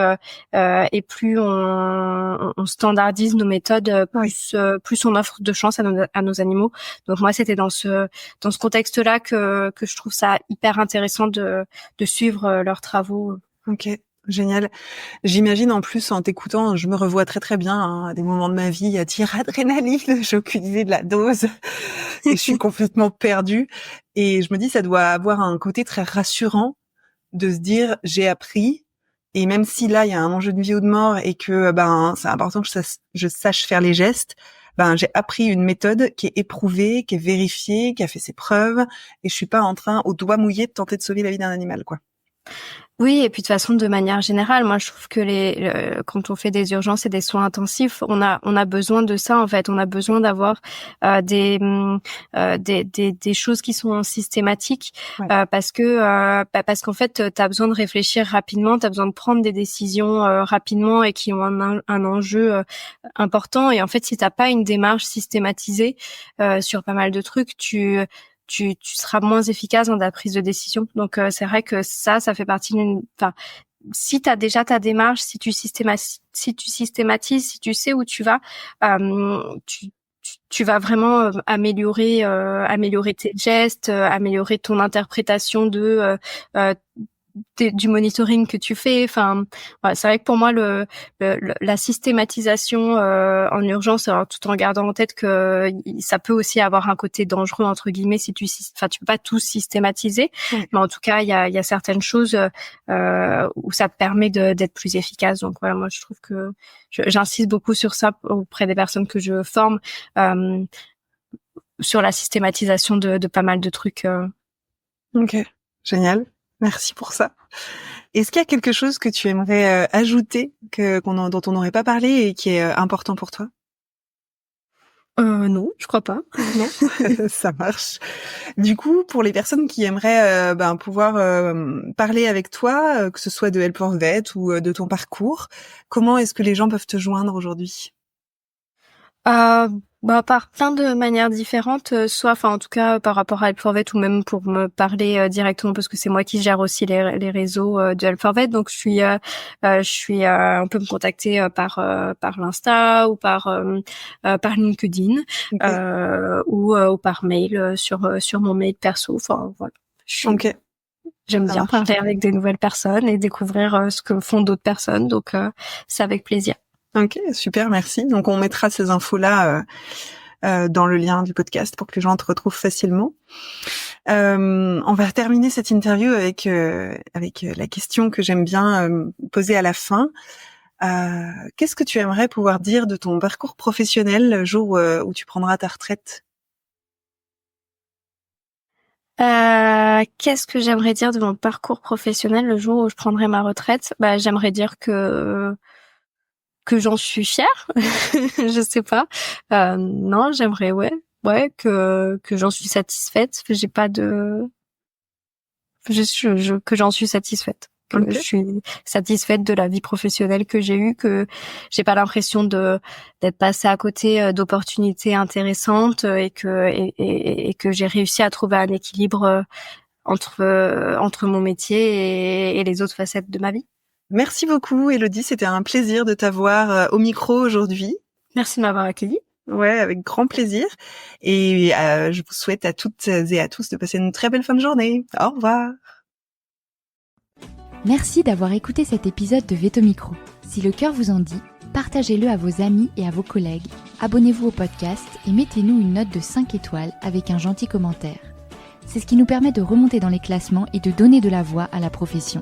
on standardise nos méthodes, plus on offre de chance à nos animaux. Donc moi, c'était dans ce contexte-là que je trouve ça hyper intéressant de suivre leurs travaux. Ok. Génial. J'imagine en plus, en t'écoutant, je me revois très très bien à des moments de ma vie à dire adrénaline, j'ai aucune idée de la dose et je suis complètement perdue. Et je me dis, ça doit avoir un côté très rassurant de se dire j'ai appris, et même si là il y a un enjeu de vie ou de mort et que c'est important que je sache faire les gestes, j'ai appris une méthode qui est éprouvée, qui est vérifiée, qui a fait ses preuves, et je suis pas en train au doigt mouillé de tenter de sauver la vie d'un animal, quoi. Oui, et puis de toute façon, de manière générale, moi je trouve que quand on fait des urgences et des soins intensifs, on a besoin de ça en fait. On a besoin d'avoir des choses qui sont systématiques, parce qu'en fait, t'as besoin de réfléchir rapidement, t'as besoin de prendre des décisions rapidement et qui ont un enjeu important. Et en fait, si t'as pas une démarche systématisée sur pas mal de trucs, tu seras moins efficace dans ta prise de décision. Donc c'est vrai que ça fait partie si tu as déjà ta démarche, si tu systématises, si tu sais où tu vas, tu vas vraiment améliorer tes gestes, améliorer ton interprétation du monitoring que tu fais. Enfin, voilà, c'est vrai que pour moi la systématisation en urgence, alors, tout en gardant en tête que ça peut aussi avoir un côté dangereux entre guillemets si tu peux pas tout systématiser, mais en tout cas il y a certaines choses où ça te permet d'être plus efficace. Donc voilà, moi je trouve que j'insiste beaucoup sur ça auprès des personnes que je forme, sur la systématisation de pas mal de trucs. Ok, génial. Merci pour ça. Est-ce qu'il y a quelque chose que tu aimerais ajouter dont on n'aurait pas parlé et qui est important pour toi? Non, je crois pas. Non. Ça marche. Du coup, pour les personnes qui aimeraient pouvoir parler avec toi, que ce soit de Help for Vet ou de ton parcours, comment est-ce que les gens peuvent te joindre aujourd'hui? Par plein de manières différentes, en tout cas par rapport à Help for Vet ou même pour me parler directement parce que c'est moi qui gère aussi les réseaux de Help for Vet. Donc on peut me contacter par l'Insta ou par LinkedIn, okay. Ou par mail sur mon mail perso. Enfin voilà. J'aime bien parler avec des nouvelles personnes et découvrir ce que font d'autres personnes. Donc c'est avec plaisir. Ok, super, merci. Donc on mettra ces infos-là dans le lien du podcast pour que les gens te retrouvent facilement. On va terminer cette interview avec la question que j'aime bien poser à la fin. Qu'est-ce que tu aimerais pouvoir dire de ton parcours professionnel le jour où tu prendras ta retraite? Qu'est-ce que j'aimerais dire de mon parcours professionnel le jour où je prendrai ma retraite? J'aimerais dire que j'en suis fière. Je sais pas. Non, j'aimerais que j'en suis satisfaite. J'ai pas de que j'en suis satisfaite. Que je suis satisfaite de la vie professionnelle que j'ai eue, que j'ai pas l'impression d'être passée à côté d'opportunités intéressantes et que j'ai réussi à trouver un équilibre entre mon métier et les autres facettes de ma vie. Merci beaucoup, Élodie. C'était un plaisir de t'avoir au micro aujourd'hui. Merci de m'avoir accueillie. Ouais, avec grand plaisir. Et je vous souhaite à toutes et à tous de passer une très belle fin de journée. Au revoir. Merci d'avoir écouté cet épisode de Veto Micro. Si le cœur vous en dit, partagez-le à vos amis et à vos collègues. Abonnez-vous au podcast et mettez-nous une note de 5 étoiles avec un gentil commentaire. C'est ce qui nous permet de remonter dans les classements et de donner de la voix à la profession.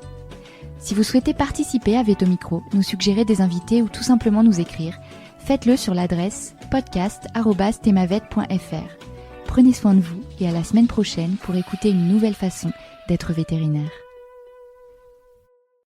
Si vous souhaitez participer à Veto Micro, nous suggérer des invités ou tout simplement nous écrire, faites-le sur l'adresse podcast@themavet.fr. Prenez soin de vous et à la semaine prochaine pour écouter une nouvelle façon d'être vétérinaire.